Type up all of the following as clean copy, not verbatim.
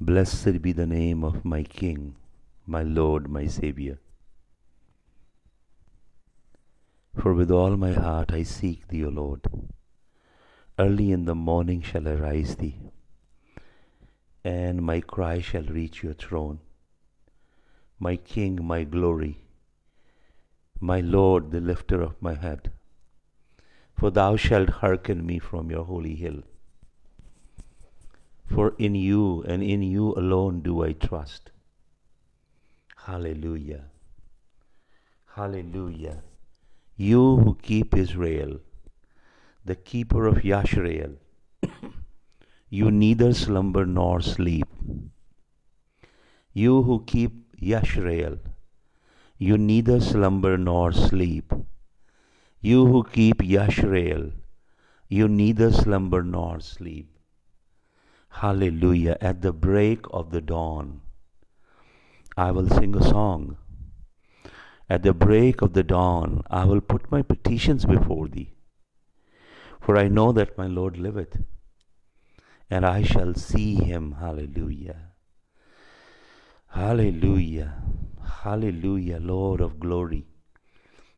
Blessed be the name of my King, my Lord, my Saviour. For with all my heart I seek thee, O Lord. Early in the morning shall I rise thee, and my cry shall reach your throne. My King, my glory, my Lord, the lifter of my head. For thou shalt hearken me from your holy hill. For in you and in you alone do I trust. Hallelujah. Hallelujah. You who keep Israel, the keeper of Yashrael, you neither slumber nor sleep. You who keep Yashrael, you neither slumber nor sleep. You who keep Yashrael, you neither slumber nor sleep. Hallelujah. At the break of the dawn, I will sing a song. At the break of the dawn, I will put my petitions before thee. For I know that my Lord liveth, and I shall see him. Hallelujah. Hallelujah. Hallelujah, Lord of glory,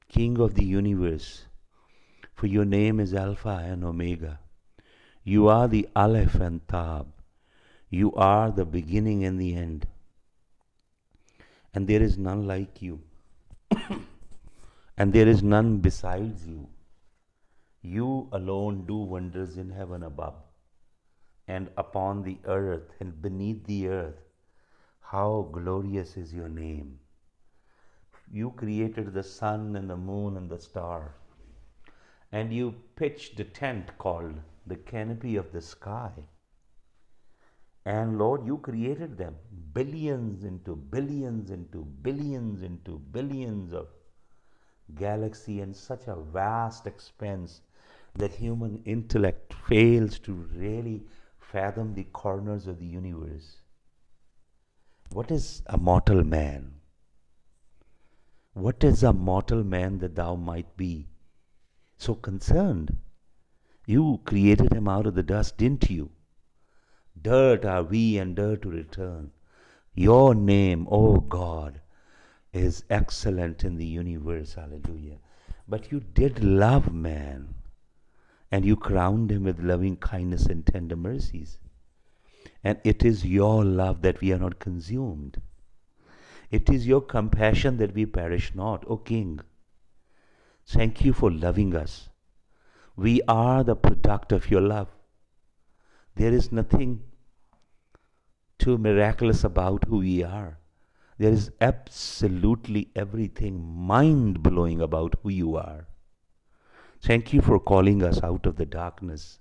King of the universe. For your name is Alpha and Omega. You are the Aleph and Tab. You are the beginning and the end. And there is none like you. And there is none besides you. You alone do wonders in heaven above, and upon the earth and beneath the earth. How glorious is your name. You created the sun and the moon and the stars, and you pitched a tent called the canopy of the sky. And Lord, you created them, billions into billions into billions into billions of galaxy, and such a vast expanse that human intellect fails to really fathom the corners of the universe. What is a mortal man? What is a mortal man that thou might be so concerned? You created him out of the dust, didn't you? Dirt are we, and dirt to return. Your name, O God, is excellent in the universe. Hallelujah. But you did love man, and you crowned him with loving kindness and tender mercies. And it is your love that we are not consumed. It is your compassion that we perish not, O King. Thank you for loving us. We are the product of your love. There is nothing too miraculous about who we are. There is absolutely everything mind-blowing about who you are. Thank you for calling us out of the darkness.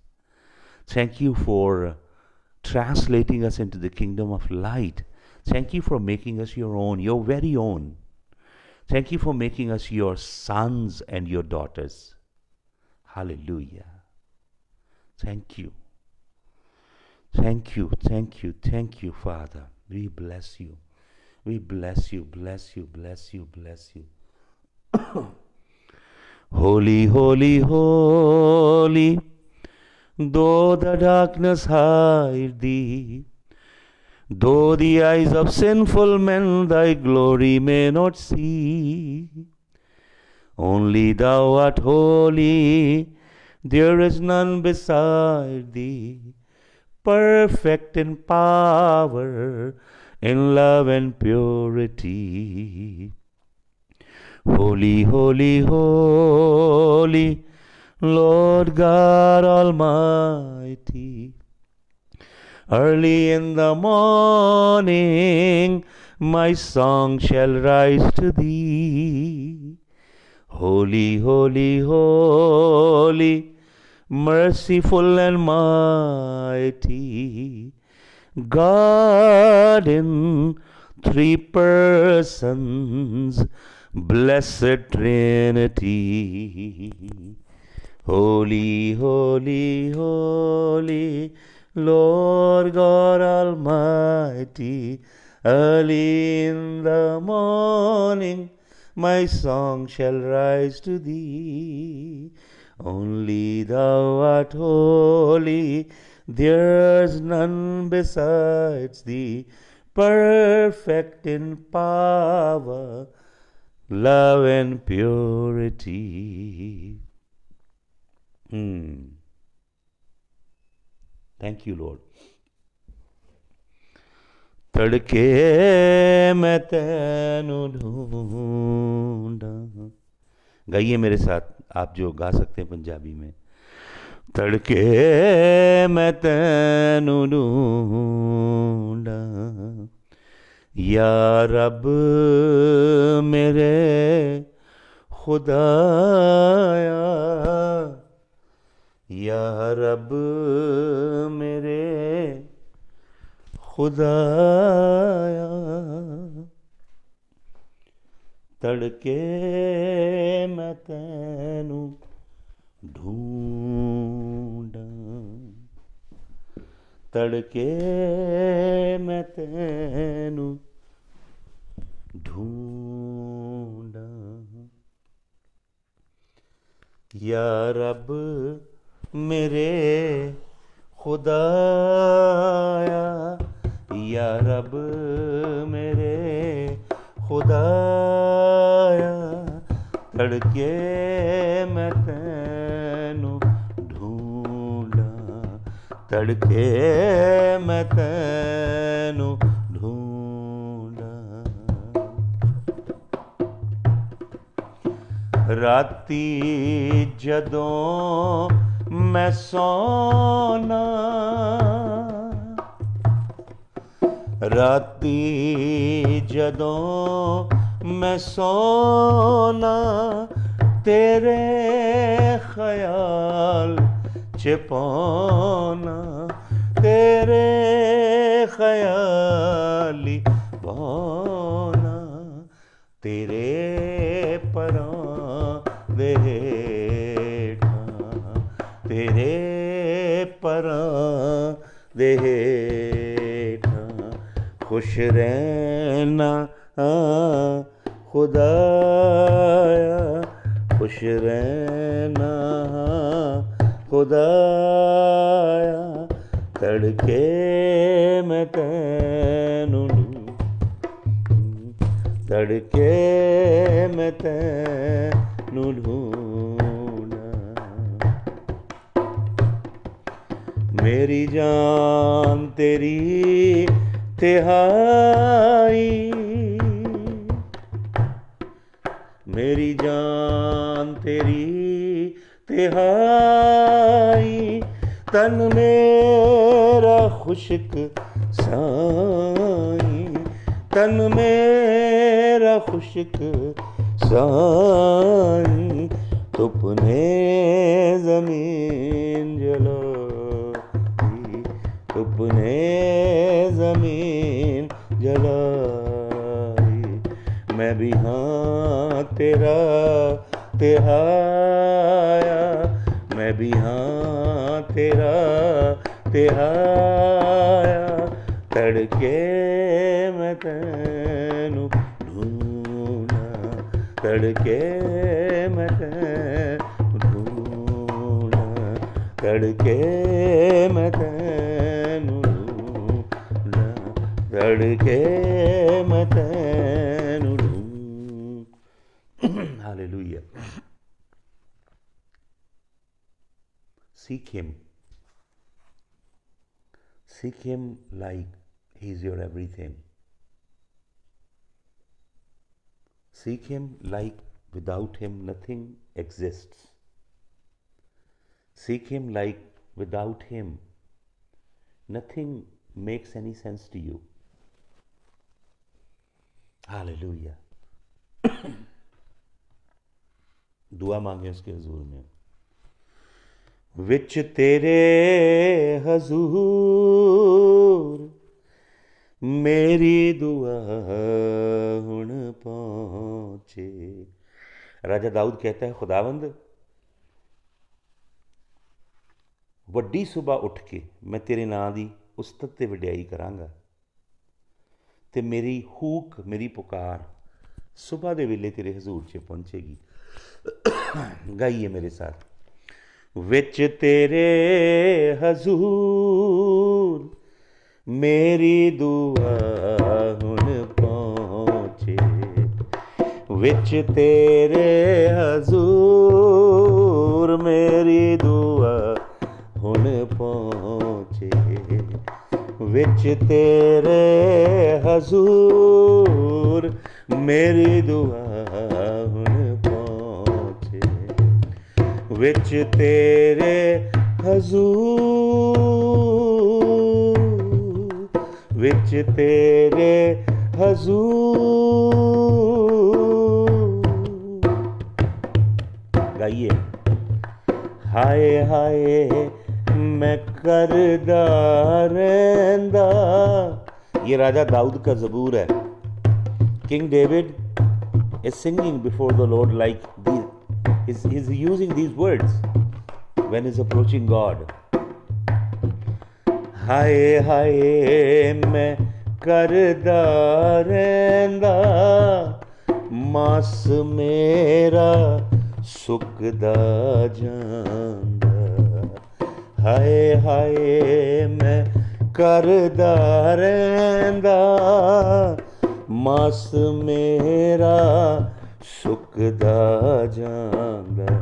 Thank you for translating us into the kingdom of light. Thank you for making us your own, your very own. Thank you for making us your sons and your daughters. Hallelujah. Thank you. Thank you, thank you, thank you, Father. We bless you. We bless you, bless you, bless you, bless you. Holy, holy, holy, though the darkness hide thee, though the eyes of sinful men thy glory may not see, only thou art holy, there is none beside thee, perfect in power, in love and purity. Holy, holy, holy, Lord God Almighty. Early in the morning my song shall rise to thee. Holy, holy, holy, merciful and mighty, God in three persons, blessed Trinity. Holy, holy, holy, Lord God Almighty. Early in the morning my song shall rise to thee. Only thou art holy, there's none besides thee, perfect in power, love and purity. Thank you, Lord. तड़के मैं तैनू ढूंढा, गाइए मेरे साथ, आप जो गा सकते हैं पंजाबी में। तड़के मैं तैनू ढूंढा, या रब मेरे खुदाया, या रब मेरे खुदाया, तड़के मैं तैनू ढूंढा, तड़के मैं तैनू ढूंढा, या रब मेरे खुदाया, या रब मेरे खुदाया, तड़के मैं तैनू ढूंढा, तड़के मैं तैनू ढूंढा। राती जदों मैं सोना, राती जदों मैं सोना, तेरे ख्याल च पौना, तेरे ख्याली पौना, तेरे परां दे हेठां, तेरे परां दे हेठां खुश रहना खुदाया, खुश रहना खुदाया, तड़के मैं तैनू, तड़के मैं तैनू ढूंढा। मेरी जान तेरी तिहाई, मेरी जान तेरी तिहाई, तन मेरा खुश्क साई, तन मेरा खुश्क साई, तुपने ज़मीन जलाई, तुपने ज़मीन जलाई, मैं भी हाँ तेरा तिहाया, मैं भी हाँ तेरा तिहाया, तड़के मैं तैनू ढूंढा, तड़के मैं तैनू ढूंढा, तड़के मैं तैनू ढूंढा, तड़के मैं तैनू ढूंढा। Hallelujah. Seek him. Seek him like he is your everything. Seek him like without him nothing exists. Seek him like without him nothing makes any sense to you. Hallelujah. दुआ मांगे उसके हुजूर में। विच तेरे हजूर मेरी दुआ हुण पहुंचे। राजा दाऊद कहता है, खुदावंद वड्डी सुबह उठ के मैं तेरे नां दी उस्तत ते वड्याई करांगा, ते मेरी हूक मेरी पुकार सुबह दे वेले तेरे हजूर च पहुंचेगी। गाइए मेरे साथ। विच तेरे हजूर मेरी दुआ हुण पहुँचे, विच तेरे हजूर मेरी दुआ हुण पहुँचे, विच तेरे हजूर मेरी दुआ हुण पहुँचे, विच तेरे हजूर, विच तेरे हजूर। गाइए। हाय हाय मैं करदा रहंदा, ये राजा दाऊद का ज़बूर है। King David is singing before the Lord like these, he's using these words when he's approaching God. हाय हाय मैं करदा रहंदा, मास मेरा सुकदा जांदा, हाय हाय मैं करदा रहंदा, मास मेरा सुकदा जांदा,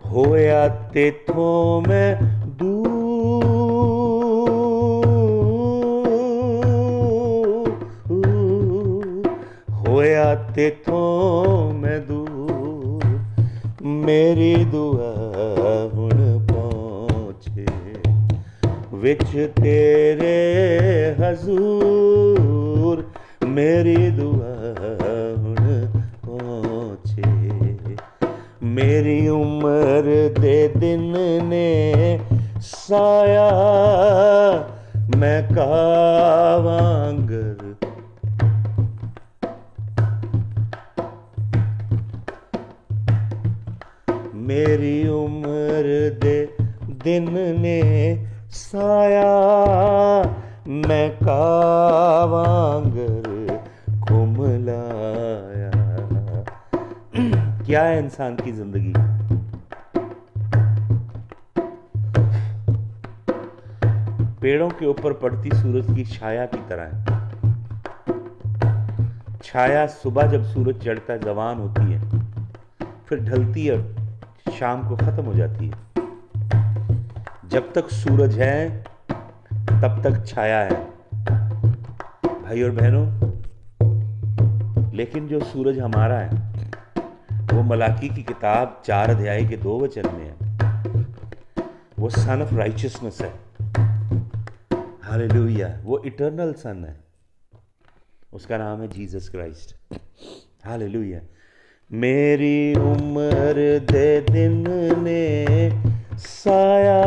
होया तेथों मैं दूर, होया तेथों मैं दूर, मेरी दुआ हुण पहुँचे, विच तेरे हजूर मेरी दुआ हुण पहुँचे, मेरी उम्र दे दिन ने साया मैं कावांगर, मेरी उम्र दे दिन ने साया मैं कावांगर कुमलाया। क्या है इंसान की जिंदगी? पेड़ों के ऊपर पड़ती सूरज की छाया की तरह है। छाया सुबह जब सूरज चढ़ता है जवान होती है, फिर ढलती है, शाम को खत्म हो जाती है। जब तक सूरज है तब तक छाया है भाई और बहनों। लेकिन जो सूरज हमारा है वो मलाकी की किताब 4 अध्याय के 2 वचन में है। वो सन ऑफ राइचियसनेस है, हालेलुया। वो इटर्नल सन है, उसका नाम है जीसस क्राइस्ट, हालेलुया। मेरी उम्र दे दिन ने साया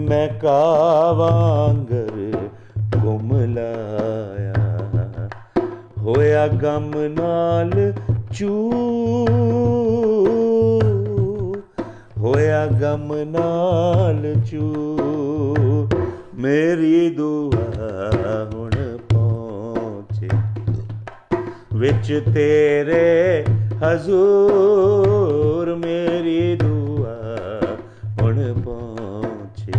मैं कावांगर गुमलाया, होया गम नाल चूर, होया गम नाल चूर, मेरी दुआ हुण पहुँचे, विच तेरे हजूर मेरी दुआ हुण पहुँचे,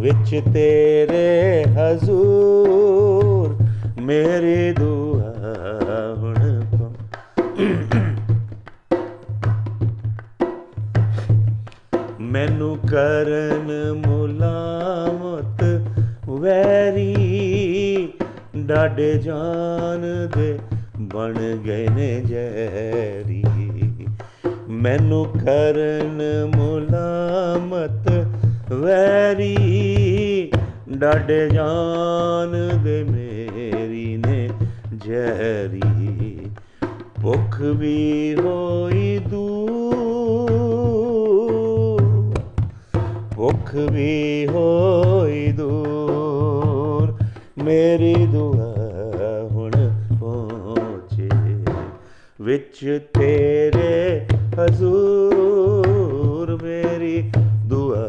विच तेरे हजूर मेरी दुआ हुण पहुँचे। मैनू करन मुलामत वैरी, डाडे जान दे बन गए ने जैरी, मैनू करन मुलामत वैरी, डाडे जान दे मेरी ने जैरी, भुख भी होई दूर, भुख भी होई दूर, मेरी दुआ हुण पहुँचे, विच तेरे हजूर मेरी दुआ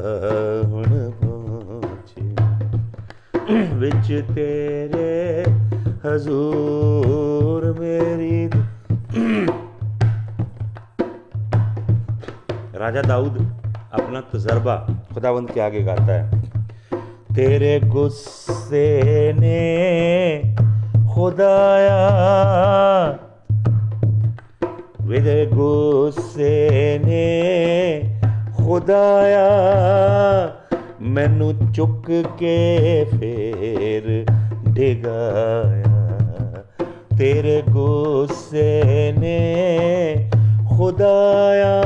हुण पहुँचे, विच तेरे हजूर मेरी राजा दाऊद अपना तजर्बा खुदावंद के आगे गाता है। तेरे गुस्से ने खुदाया, तेरे गुस्से ने खुदाया, मैनू चुक के फिर डिगाया। तेरे गुस्से ने खुदाया,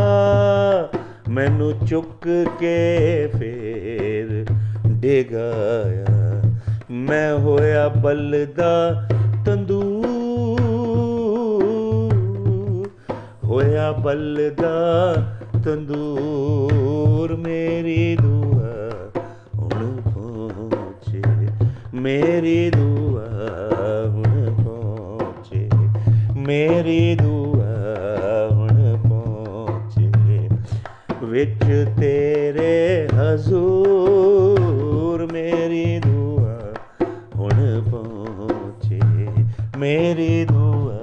मैनू चुक के फिर डिगाया। मैं होया बलदा तंदूर, होया बलदा तंदूर, मेरी दुआ हुण पहुंचे, मेरी दुआ हुण पहुंचे, मेरी दुआ हुण पहुंचे। विच तेरे हजूर मेरी दुआ हुण पहुंचे, मेरी दुआ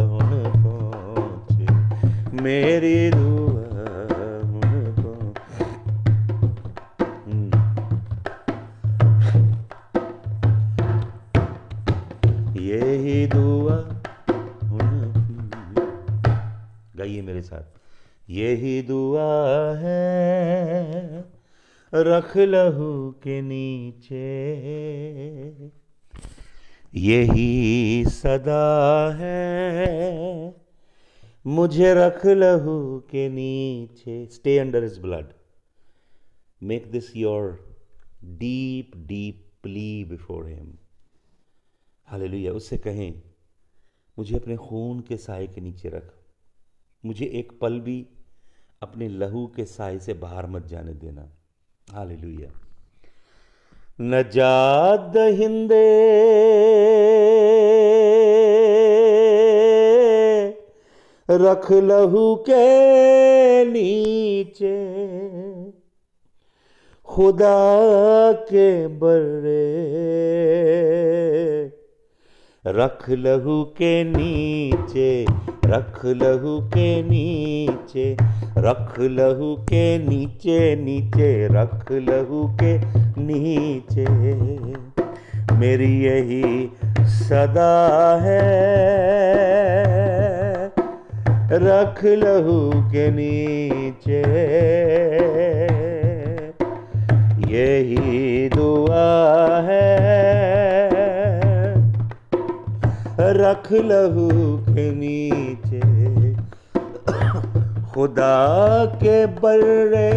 हुण पहुंचे, मेरी दुआ हुण पहुंचे। यही दुआ हुण, गाइए मेरे साथ। यही दुआ है रख लहू के नीचे, यही सदा है मुझे रख लहू के नीचे। Stay under his blood, make this your deep deep plea before him. Hallelujah. उससे कहें मुझे अपने खून के साए के नीचे रख, मुझे एक पल भी अपने लहू के साए से बाहर मत जाने देना। हालेलुया। नजात दहिंदे रख लहू के नीचे, खुदा के बर्रे रख लहू के नीचे, रख लहू के नीचे, रख लहू के नीचे, नीचे रख लहू के नीचे। मेरी यही सदा है रख लहू के नीचे, यही दुआ है रख लहू के नीचे। खुदा के बर्रे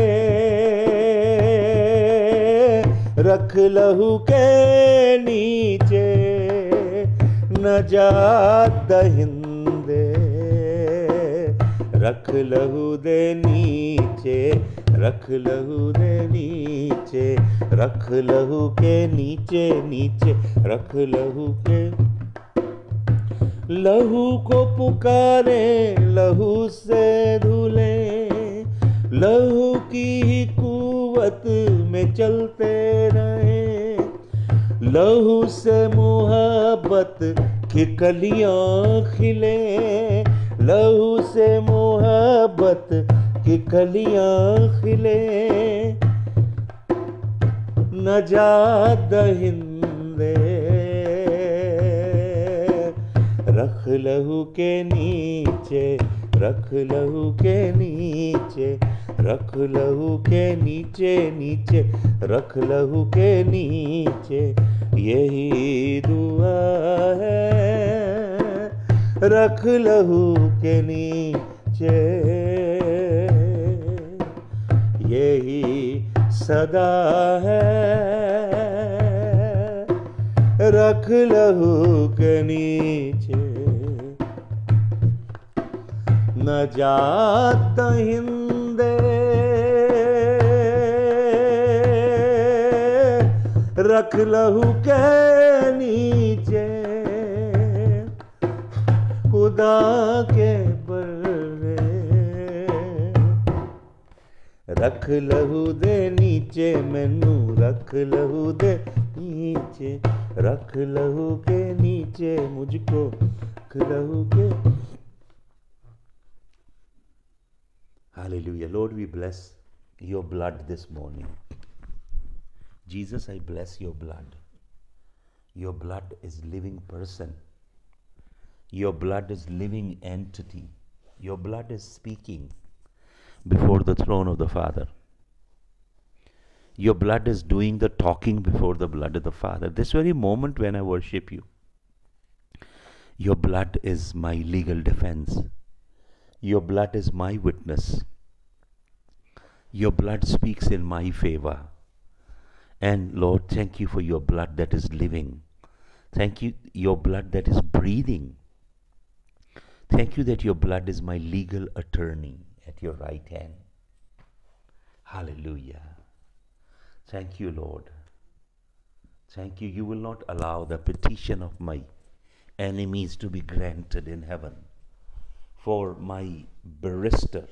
रख लहू के नीचे, नजात दहिंदे रख लहू दे नीचे, रख लहू दे नीचे, रख लहू के नीचे, नीचे रख लहू के। लहू को पुकारे, लहू से धुले, लहू की ही कुवत में चलते रहे। लहू से मोहब्बत की कलियां खिले, लहू से मोहब्बत की कलियां खिले। नजात दहिंदे रख लहू के नीचे, रख लहू के नीचे, रख लहू के नीचे, नीचे रख लहू के नीचे। यही दुआ है रख लहू के नीचे, यही सदा है रख लहू के नीचे। नजात दहिंदे रख लहू के नीचे, खुदा के बर्रे रख लहू दे नीचे, मैनू रख लहू दे नीचे, रख लहू के नीचे, मुझको लहू के। Hallelujah. Lord, we bless your blood this morning. Jesus, I bless your blood. Your blood is living person. Your blood is living entity. Your blood is speaking before the throne of the Father. Your blood is doing the talking before the blood of the Father. This very moment when I worship you, your blood is my legal defense. Your blood is my witness. Your blood speaks in my favor. And Lord, thank you for your blood that is living. Thank you, your blood that is breathing. Thank you that your blood is my legal attorney at your right hand. Hallelujah. Thank you, Lord. Thank you. You will not allow the petition of my enemies to be granted in heaven. For my barrister,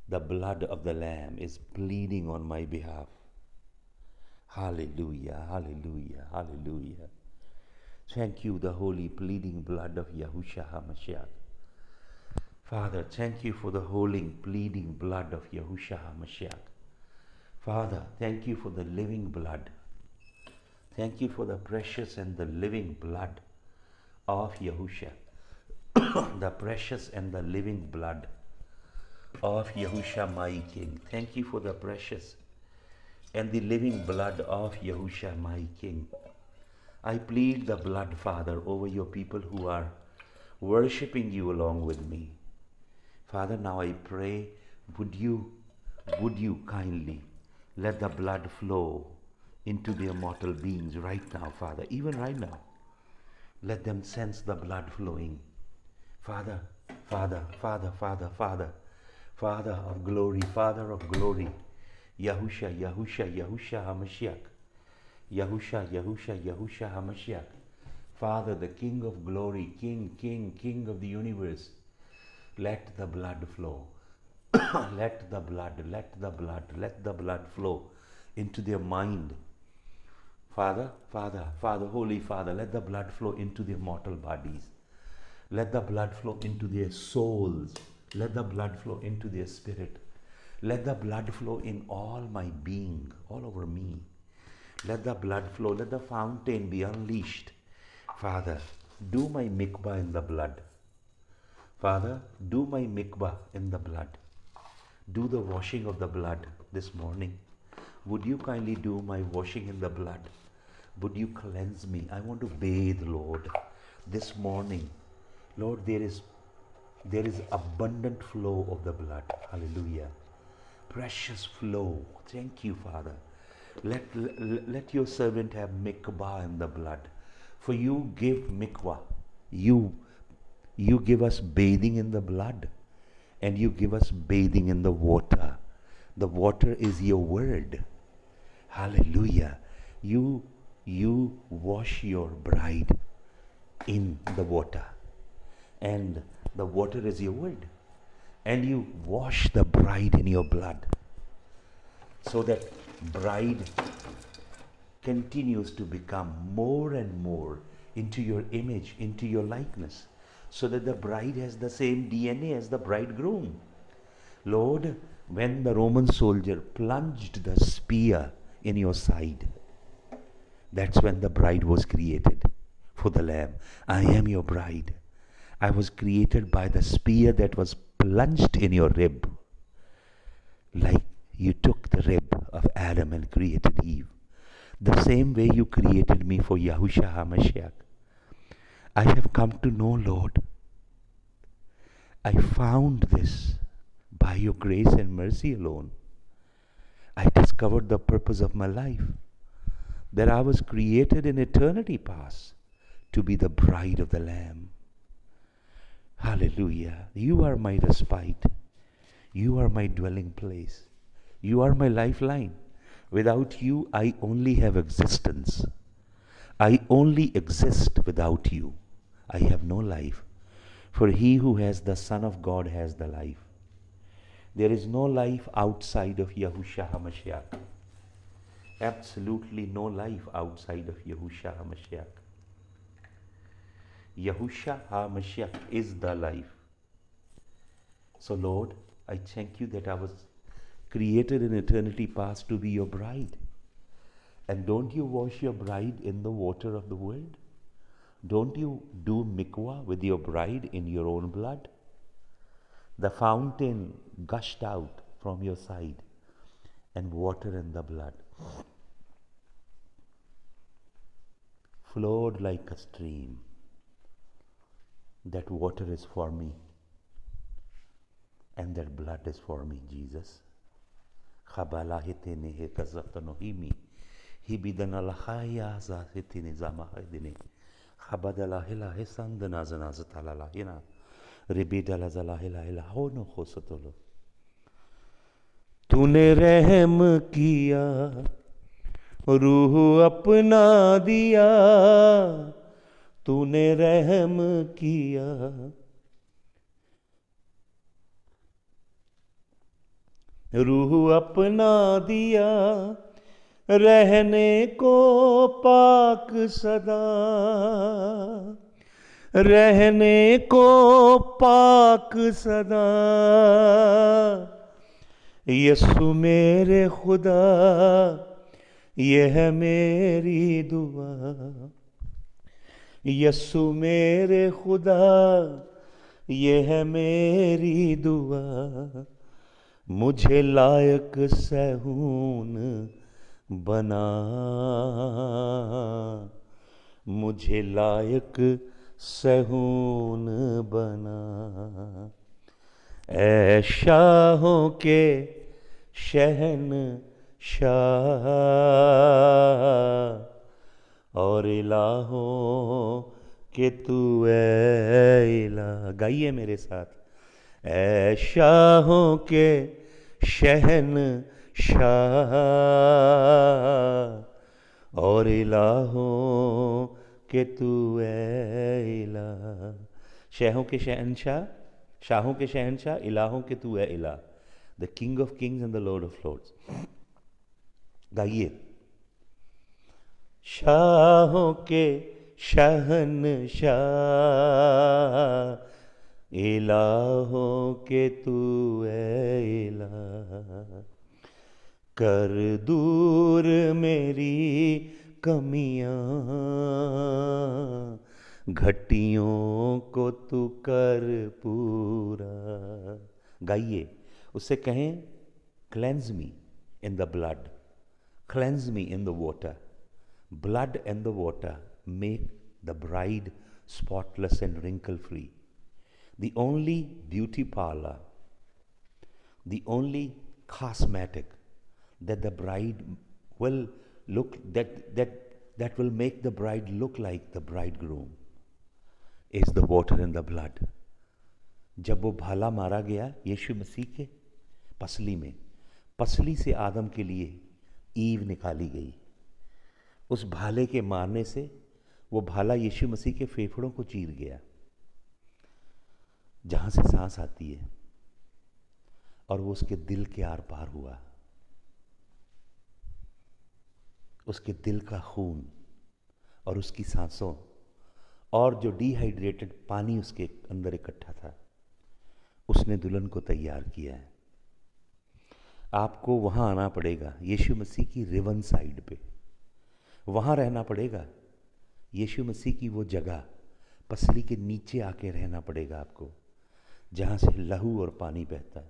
the blood of the Lamb is pleading on my behalf. Hallelujah, hallelujah, hallelujah. Thank you, the holy pleading blood of Yahushua HaMashiach. Father, thank you for the holy pleading blood of Yahushua HaMashiach. Father, thank you for the living blood. Thank you for the precious and the living blood of Yahushua. The precious and the living blood of Yahushua, my King. Thank you for the precious and the living blood of Yahushua, my King. I plead the blood, Father, over your people who are worshipping you along with me. Father, now I pray, would you kindly let the blood flow into their mortal beings right now, Father, even right now. Let them sense the blood flowing. Father, Father, Father, Father, Father, Father of glory, Father of glory, Yahushua, Yahushua, Yahushua HaMashiach, Yahushua, Yahushua, Yahushua HaMashiach, Father, the King of glory, King, King, King of the universe. Let the blood flow. Let the blood, let the blood, let the blood flow into their mind. Father, Father, Father, Holy Father, let the blood flow into their mortal bodies. Let the blood flow into their souls. Let the blood flow into their spirit. Let the blood flow in all my being, all over me. Let the blood flow. Let the fountain be unleashed. Father, do my mikvah in the blood. Father, do my mikvah in the blood. Do the washing of the blood this morning. Would you kindly do my washing in the blood? Would you cleanse me? I want to bathe, Lord, this morning. Lord, there is abundant flow of the blood. Hallelujah. Precious flow. Thank you, Father. Let your servant have mikvah in the blood. For you give mikvah. You give us bathing in the blood. And you give us bathing in the water. The water is your word. Hallelujah. You wash your bride in the water. And the water is your word. And you wash the bride in your blood. So that bride continues to become more and more into your image, into your likeness. So that the bride has the same DNA as the bridegroom. Lord, when the Roman soldier plunged the spear in your side, that's when the bride was created for the Lamb. I am your bride. I was created by the spear that was plunged in your rib. Like you took the rib of Adam and created Eve. The same way you created me for Yahushua HaMashiach. I have come to know, Lord. I found this by your grace and mercy alone. I discovered the purpose of my life. That I was created in eternity past to be the bride of the Lamb. Hallelujah. You are my respite. You are my dwelling place. You are my lifeline. Without you, I only have existence. I only exist without you. I have no life. For he who has the Son of God has the life. There is no life outside of Yahushua HaMashiach. Absolutely no life outside of Yahushua HaMashiach. Yahushua HaMashiach is the life. So Lord, I thank you that I was created in eternity past to be your bride. And don't you wash your bride in the water of the word? Don't you do mikvah with your bride in your own blood? The fountain gushed out from your side, and water and the blood flowed like a stream. That water is for me, and that blood is for me, Jesus. Chabalahitene hetazatanohimi, hibidanalahaya zahitine zamahidine, chabadalahila hesandanazanazatalalahina, ribidalazalahila hono khosatolo. तूने रहम किया, रूह अपना दिया, तूने रहम किया, रूह अपना दिया, रहने को पाक सदा, रहने को पाक सदा। यस्सु मेरे खुदा, यह है मेरी दुआ, यस्सु मेरे खुदा, यह है मेरी दुआ। मुझे लायक सहून बना, मुझे लायक सहून बना। ऐ शाहों के शहंशाह और इलाहों के तू ऐ इलाह। गाइए मेरे साथ। ऐ शाहों के शहंशाह और इलाहों के तू ऐ इलाह। शहरों के शहंशाह, शाहों के शहंशाह, इलाहों के तू है इलाह। The king of kings and the Lord of lords. गाइए। शाहों के शहंशाह, इलाहों के तू है इलाह। कर दूर मेरी कमियां, घटियों को तू कर पूरा। गाइए। उससे कहें, cleanse me in the blood, cleanse me in the water, blood and the water make the bride spotless and wrinkle free. The only beauty parlor, the only cosmetic that the bride will look, that will make the bride look like the bridegroom is the water and the blood. जब वो भाला मारा गया यीशु मसीह के पसली में, पसली से आदम के लिए ईव निकाली गई। उस भाले के मारने से वो भाला यीशु मसीह के फेफड़ों को चीर गया, जहां से सांस आती है, और वो उसके दिल के आर पार हुआ। उसके दिल का खून और उसकी सांसों और जो डिहाइड्रेटेड पानी उसके अंदर इकट्ठा था, उसने दुल्हन को तैयार किया है। आपको वहां आना पड़ेगा, यीशु मसीह की रिवन साइड पे वहां रहना पड़ेगा। यीशु मसीह की वो जगह पसली के नीचे आके रहना पड़ेगा आपको, जहां से लहू और पानी बहता है।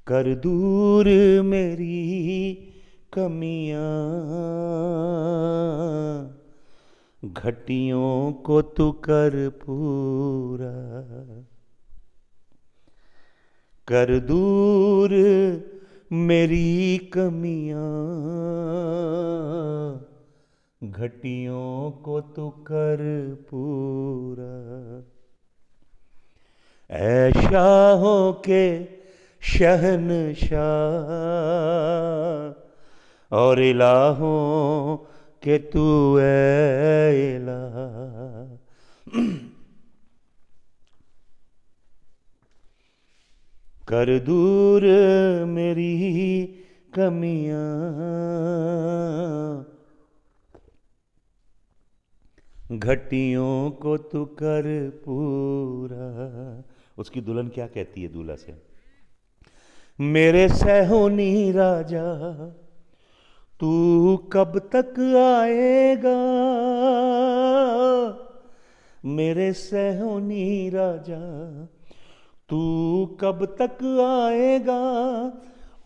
कर दूर मेरी कमियां, घटियों को तू कर पूरा। कर दूर मेरी कमियां, घटियों को तू कर पूरा। ऐ शाहों के शहंशाह और इलाहों के तू ऐ इलाह। कर दूर मेरी कमियां, घटियों को तू कर पूरा। उसकी दुल्हन क्या कहती है दूल्हा से? मेरे सहोनी राजा तू कब तक आएगा, मेरे सहोनी राजा तू कब तक आएगा,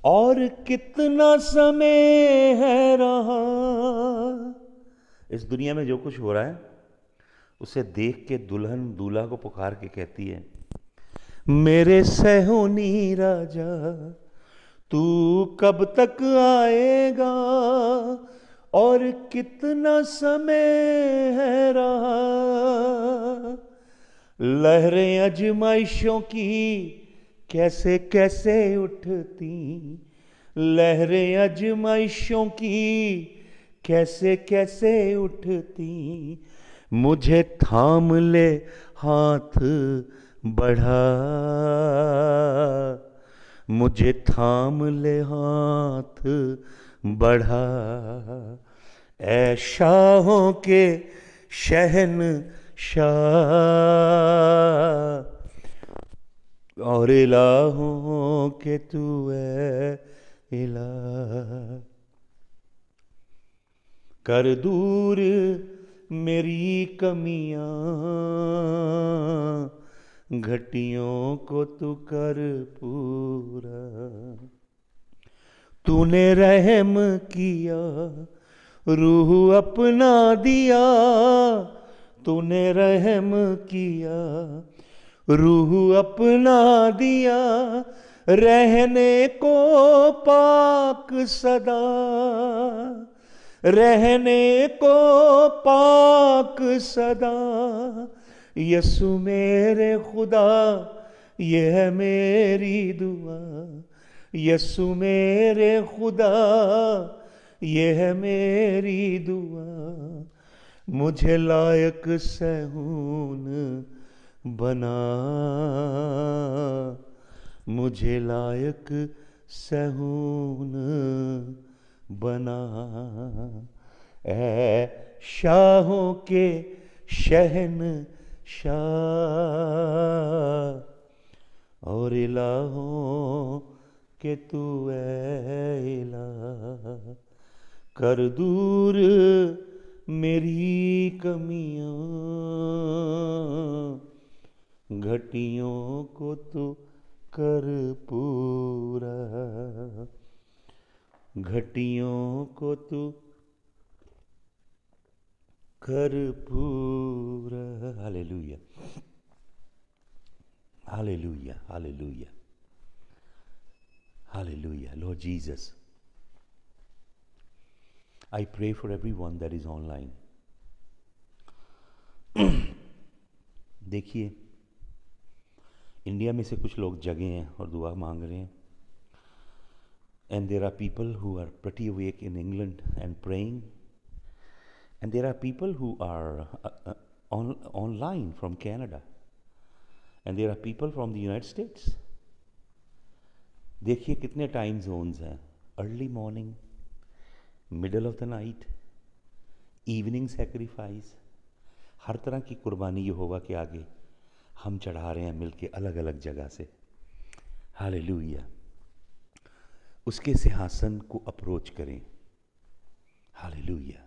और कितना समय है रहा। इस दुनिया में जो कुछ हो रहा है उसे देख के दुल्हन दूल्हा को पुकार के कहती है, मेरे सहोनी राजा तू कब तक आएगा, और कितना समय है रहा। लहरें अजमाइशों की कैसे कैसे उठती, लहरें अजमाइशों की कैसे कैसे उठती, मुझे थाम ले हाथ बढ़ा, मुझे थाम ले हाथ बढ़ा। ऐ शाहों के शहंशाह और इलाहों के तू है इलाह, कर दूर मेरी कमियां, घटियों को तू कर पूरा। तूने रहम किया रूह अपना दिया, तूने रहम किया रूह अपना दिया, रहने को पाक सदा, रहने को पाक सदा। यसु मेरे खुदा ये है मेरी दुआ, यसु मेरे खुदा ये है मेरी दुआ, मुझे लायक सहून बना, मुझे लायक सहून बना। ऐ शाहों के शहंशाह और इलाहों के तू है इलाह, कर दूर मेरी कमियां, घटियों को तू कर पूरा, घटियों को तू कर पूरा। Hallelujah, hallelujah, hallelujah, hallelujah. Lord Jesus, I pray for everyone that is online. देखिए, इंडिया में से कुछ लोग जगे हैं और दुआ मांग रहे हैं, and there are people who are pretty awake in England and praying, and there are people who are online from Canada, and there are people from the United States. देखिए कितने टाइम जोन्स हैं, early morning, middle of the night, evening sacrifice, हर तरह की कुर्बानी यहोवा के आगे हम चढ़ा रहे हैं मिलके अलग अलग जगह से। हालेलुया, उसके सिंहासन को अप्रोच करें। हालेलुया,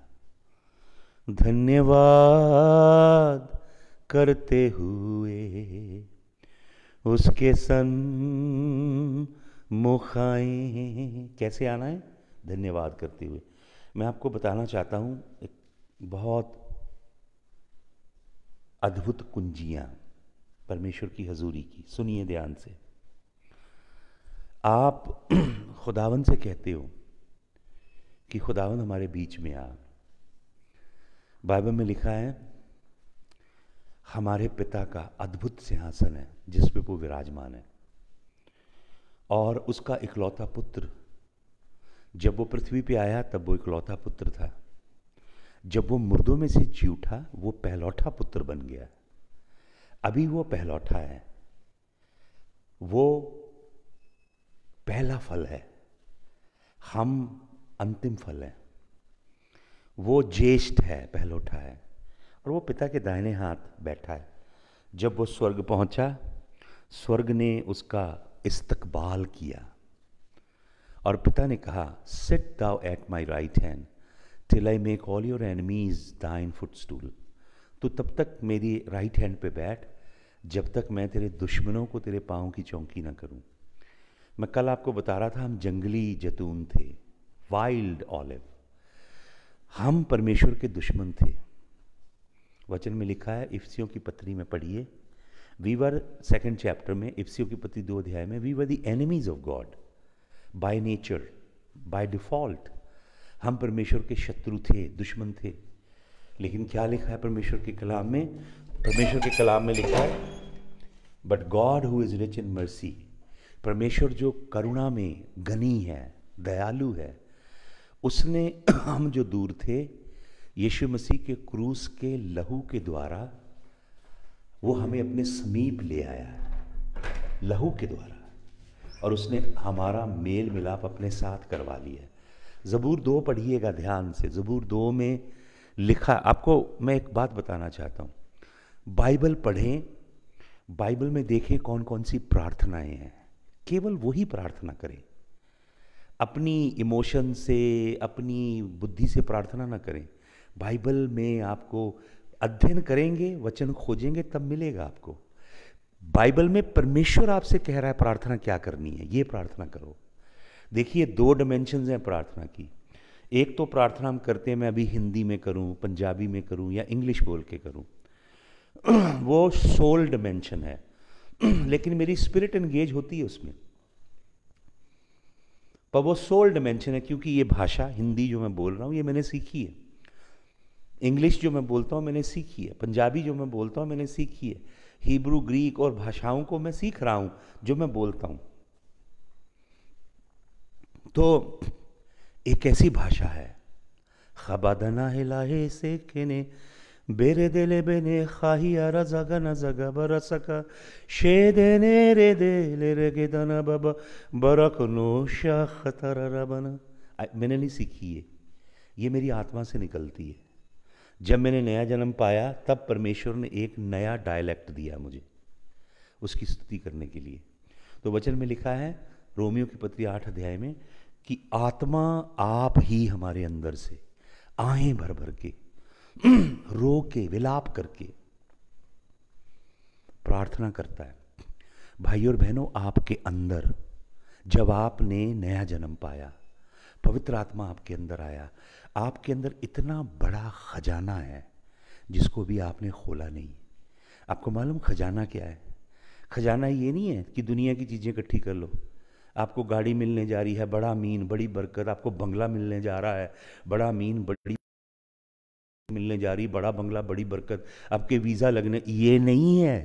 धन्यवाद करते हुए उसके सन्मुख आए। कैसे आना है? धन्यवाद करते हुए। मैं आपको बताना चाहता हूँ एक बहुत अद्भुत कुंजियाँ परमेश्वर की हजूरी की। सुनिए ध्यान से। आप खुदावन से कहते हो कि खुदावन हमारे बीच में आ। बाइबल में लिखा है हमारे पिता का अद्भुत सिंहासन है जिस पे वो विराजमान है, और उसका इकलौता पुत्र, जब वो पृथ्वी पे आया तब वो इकलौता पुत्र था, जब वो मुर्दों में से जी उठा वो पहलौठा पुत्र बन गया। अभी वो पहलौठा है, वो पहला फल है, हम अंतिम फल है। वो ज्येष्ठ है, पहलौठा है, और वो पिता के दाहिने हाथ बैठा है। जब वो स्वर्ग पहुंचा, स्वर्ग ने उसका इस्तकबाल किया और पिता ने कहा, sit thou at my right hand till I make all your enemies thine footstool. तो तब तक मेरी राइट हैंड पे बैठ, जब तक मैं तेरे दुश्मनों को तेरे पाँव की चौकी ना करूं। मैं कल आपको बता रहा था, हम जंगली जैतून थे, वाइल्ड ऑलिव। हम परमेश्वर के दुश्मन थे। वचन में लिखा है, इफिसियों की पत्री में पढ़िए, वी वर, सेकंड चैप्टर में, इफिसियों की पत्री 2 अध्याय में, we were the enemies of God by nature, by default. हम परमेश्वर के शत्रु थे, दुश्मन थे। लेकिन क्या लिखा है परमेश्वर के कलाम में? परमेश्वर के कलाम में लिखा है, but God who is rich in mercy, परमेश्वर जो करुणा में गनी है, दयालु है, उसने हम जो दूर थे, यीशु मसीह के क्रूस के लहू के द्वारा वो हमें अपने समीप ले आया है, लहू के द्वारा, और उसने हमारा मेल मिलाप अपने साथ करवा लिया। ज़बूर 2 पढ़िएगा ध्यान से। ज़बूर 2 में लिखा, आपको मैं एक बात बताना चाहता हूँ, बाइबल पढ़ें, बाइबल में देखें कौन कौन सी प्रार्थनाएं हैं, केवल वही प्रार्थना करें। अपनी इमोशन से, अपनी बुद्धि से प्रार्थना ना करें। बाइबल में आपको अध्ययन करेंगे, वचन खोजेंगे, तब मिलेगा आपको। बाइबल में परमेश्वर आपसे कह रहा है प्रार्थना क्या करनी है, ये प्रार्थना करो। देखिए 2 डिमेंशंस हैं प्रार्थना की। एक तो प्रार्थना हम करते हैं, मैं अभी हिंदी में करूं, पंजाबी में करूं या इंग्लिश बोल के करूं, वो सोल डिमेंशन है। लेकिन मेरी स्पिरिट एंगेज होती है उसमें, पर वो सोल डिमेंशन है, क्योंकि ये भाषा, हिंदी जो मैं बोल रहा हूं, ये मैंने सीखी है। इंग्लिश जो मैं बोलता हूं मैंने सीखी है। पंजाबी जो मैं बोलता हूं मैंने सीखी है। हिब्रू, ग्रीक और भाषाओं को मैं सीख रहा हूं जो मैं बोलता हूं। तो एक ऐसी भाषा है, खबादना हिलाहे से केने बेरे देले बेने खाहिया रजागा न जगा बरसका शे देने रे देले रे गेदना बाबा बरकनो शाह खतरा रबना। मैंने नहीं सीखी है, ये मेरी आत्मा से निकलती है। जब मैंने नया जन्म पाया, तब परमेश्वर ने एक नया डायलेक्ट दिया मुझे उसकी स्तुति करने के लिए। तो वचन में लिखा है, रोमियो की पत्री 8 अध्याय में, कि आत्मा आप ही हमारे अंदर से आहें भर भर के, रो के, विलाप करके प्रार्थना करता है। भाइयों और बहनों, आपके अंदर जब आपने नया जन्म पाया, पवित्र आत्मा आपके अंदर आया, आपके अंदर इतना बड़ा खजाना है जिसको भी आपने खोला नहीं। आपको मालूम खजाना क्या है? खजाना ये नहीं है कि दुनिया की चीज़ें इकट्ठी कर लो। आपको गाड़ी मिलने जा रही है, बड़ा मीन, बड़ी बरकत। आपको बंगला मिलने जा रहा है, बड़ा मीन, बड़ी मिलने जा रही, बड़ा बंगला, बड़ी बरकत। आपके वीज़ा लगने, ये नहीं है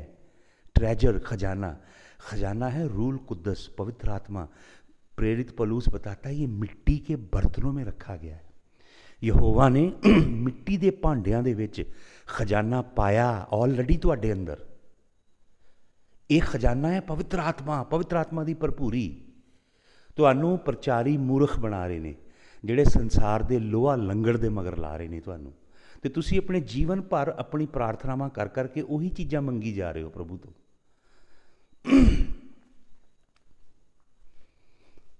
ट्रेजर, खजाना। खजाना है रूल कुद्दस, पवित्र आत्मा। प्रेरित पौलुस बताता है, ये मिट्टी के बर्तनों में रखा गया है। यहोवा ने मिट्टी दे भांडियां दे विच खजाना पाया ऑलरेडी तुहाडे अंदर। एक खजाना है पवित्र आत्मा, पवित्र आत्मा दी भरपूरी। तुहानू प्रचारी मूर्ख बना रहे ने, ਜਿਹੜੇ संसार ਦੇ ਲੋਹਾ ਲੰਗੜ ਦੇ ਮਗਰ ਲਾ ਰਹੇ ਨੇ ਤੁਹਾਨੂੰ, ਤੇ ਤੁਸੀਂ ਆਪਣੇ ਜੀਵਨ ਭਰ ਆਪਣੀ ਪ੍ਰਾਰਥਨਾਵਾਂ ਕਰ ਕਰਕੇ ਉਹੀ ਚੀਜ਼ਾਂ ਮੰਗੀ ਜਾ ਰਹੇ ਹੋ ਪ੍ਰਭੂ ਤੋਂ।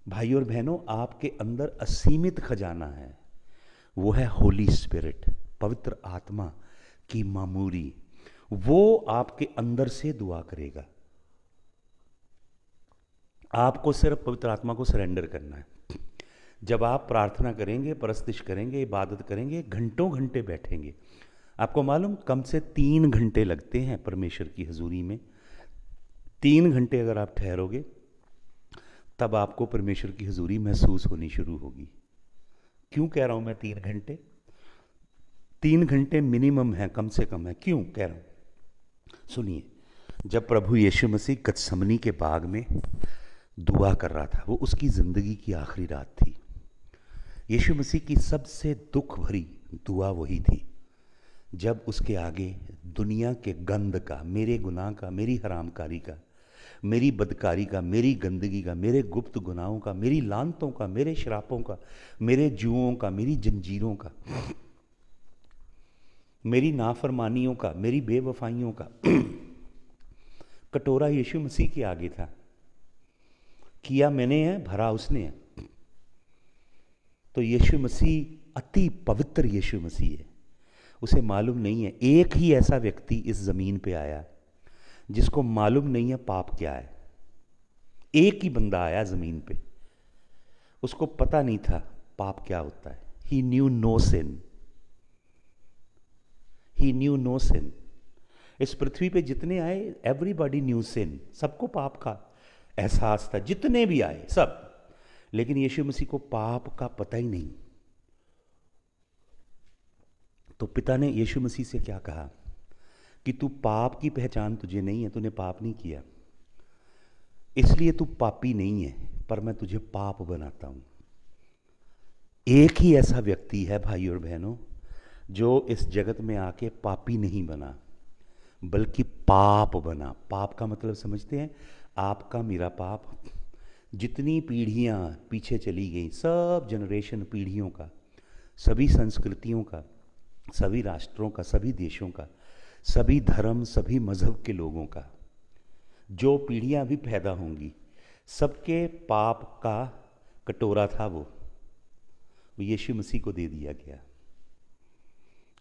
भाइयों और बहनों, आपके अंदर असीमित खजाना है, वो है होली स्पिरिट, पवित्र आत्मा की मामूरी। वो आपके अंदर से दुआ करेगा। आपको सिर्फ पवित्र आत्मा को सरेंडर करना है। जब आप प्रार्थना करेंगे, परस्तिश करेंगे, इबादत करेंगे, घंटों घंटे बैठेंगे। आपको मालूम, कम से 3 घंटे लगते हैं परमेश्वर की हजूरी में। 3 घंटे अगर आप ठहरोगे, तब आपको परमेश्वर की हजूरी महसूस होनी शुरू होगी। क्यों कह रहा हूं मैं 3 घंटे? 3 घंटे मिनिमम है, कम से कम है। क्यों कह रहा हूं? सुनिए, जब प्रभु यीशु मसीह गतसमनी के बाग में दुआ कर रहा था, वो उसकी जिंदगी की आखिरी रात थी। यीशु मसीह की सबसे दुख भरी दुआ वही थी, जब उसके आगे दुनिया के गंद का, मेरे गुनाह का, मेरी हरामकारी का, मेरी बदकारी का, मेरी गंदगी का, मेरे गुप्त गुनाहों का, मेरी लानतों का, मेरे श्रापों का, मेरे जुओं का, मेरी जंजीरों का, मेरी नाफरमानियों का, मेरी बेवफाइयों का कटोरा यीशु मसीह के आगे था। किया मैंने है, भरा उसने है। तो यीशु मसीह अति पवित्र यीशु मसीह है। उसे मालूम नहीं है, एक ही ऐसा व्यक्ति इस जमीन पे आया जिसको मालूम नहीं है पाप क्या है। एक ही बंदा आया जमीन पे, उसको पता नहीं था पाप क्या होता है। ही न्यू नो सिन, ही न्यू नो सिन। इस पृथ्वी पे जितने आए, एवरीबॉडी न्यू सिन, सबको पाप का एहसास था, जितने भी आए सब। लेकिन यीशु मसीह को पाप का पता ही नहीं। तो पिता ने यीशु मसीह से क्या कहा कि तू पाप की पहचान तुझे नहीं है, तूने पाप नहीं किया, इसलिए तू पापी नहीं है, पर मैं तुझे पाप बनाता हूं। एक ही ऐसा व्यक्ति है भाई और बहनों जो इस जगत में आके पापी नहीं बना, बल्कि पाप बना। पाप का मतलब समझते हैं? आपका, मेरा पाप। जितनी पीढ़ियां पीछे चली गई, सब जनरेशन पीढ़ियों का, सभी संस्कृतियों का, सभी राष्ट्रों का, सभी देशों का, सभी धर्म, सभी मजहब के लोगों का, जो पीढ़ियां भी पैदा होंगी, सबके पाप का कटोरा था वो यीशु मसीह को दे दिया गया।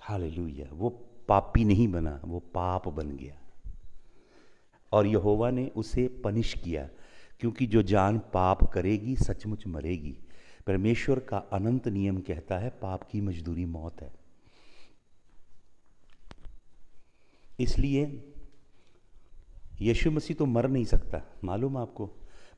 हालेलुया। वो पापी नहीं बना, वो पाप बन गया। और यहोवा ने उसे पनिश किया, क्योंकि जो जान पाप करेगी सचमुच मरेगी। परमेश्वर का अनंत नियम कहता है पाप की मजदूरी मौत है। इसलिए यीशु मसीह तो मर नहीं सकता, मालूम आपको।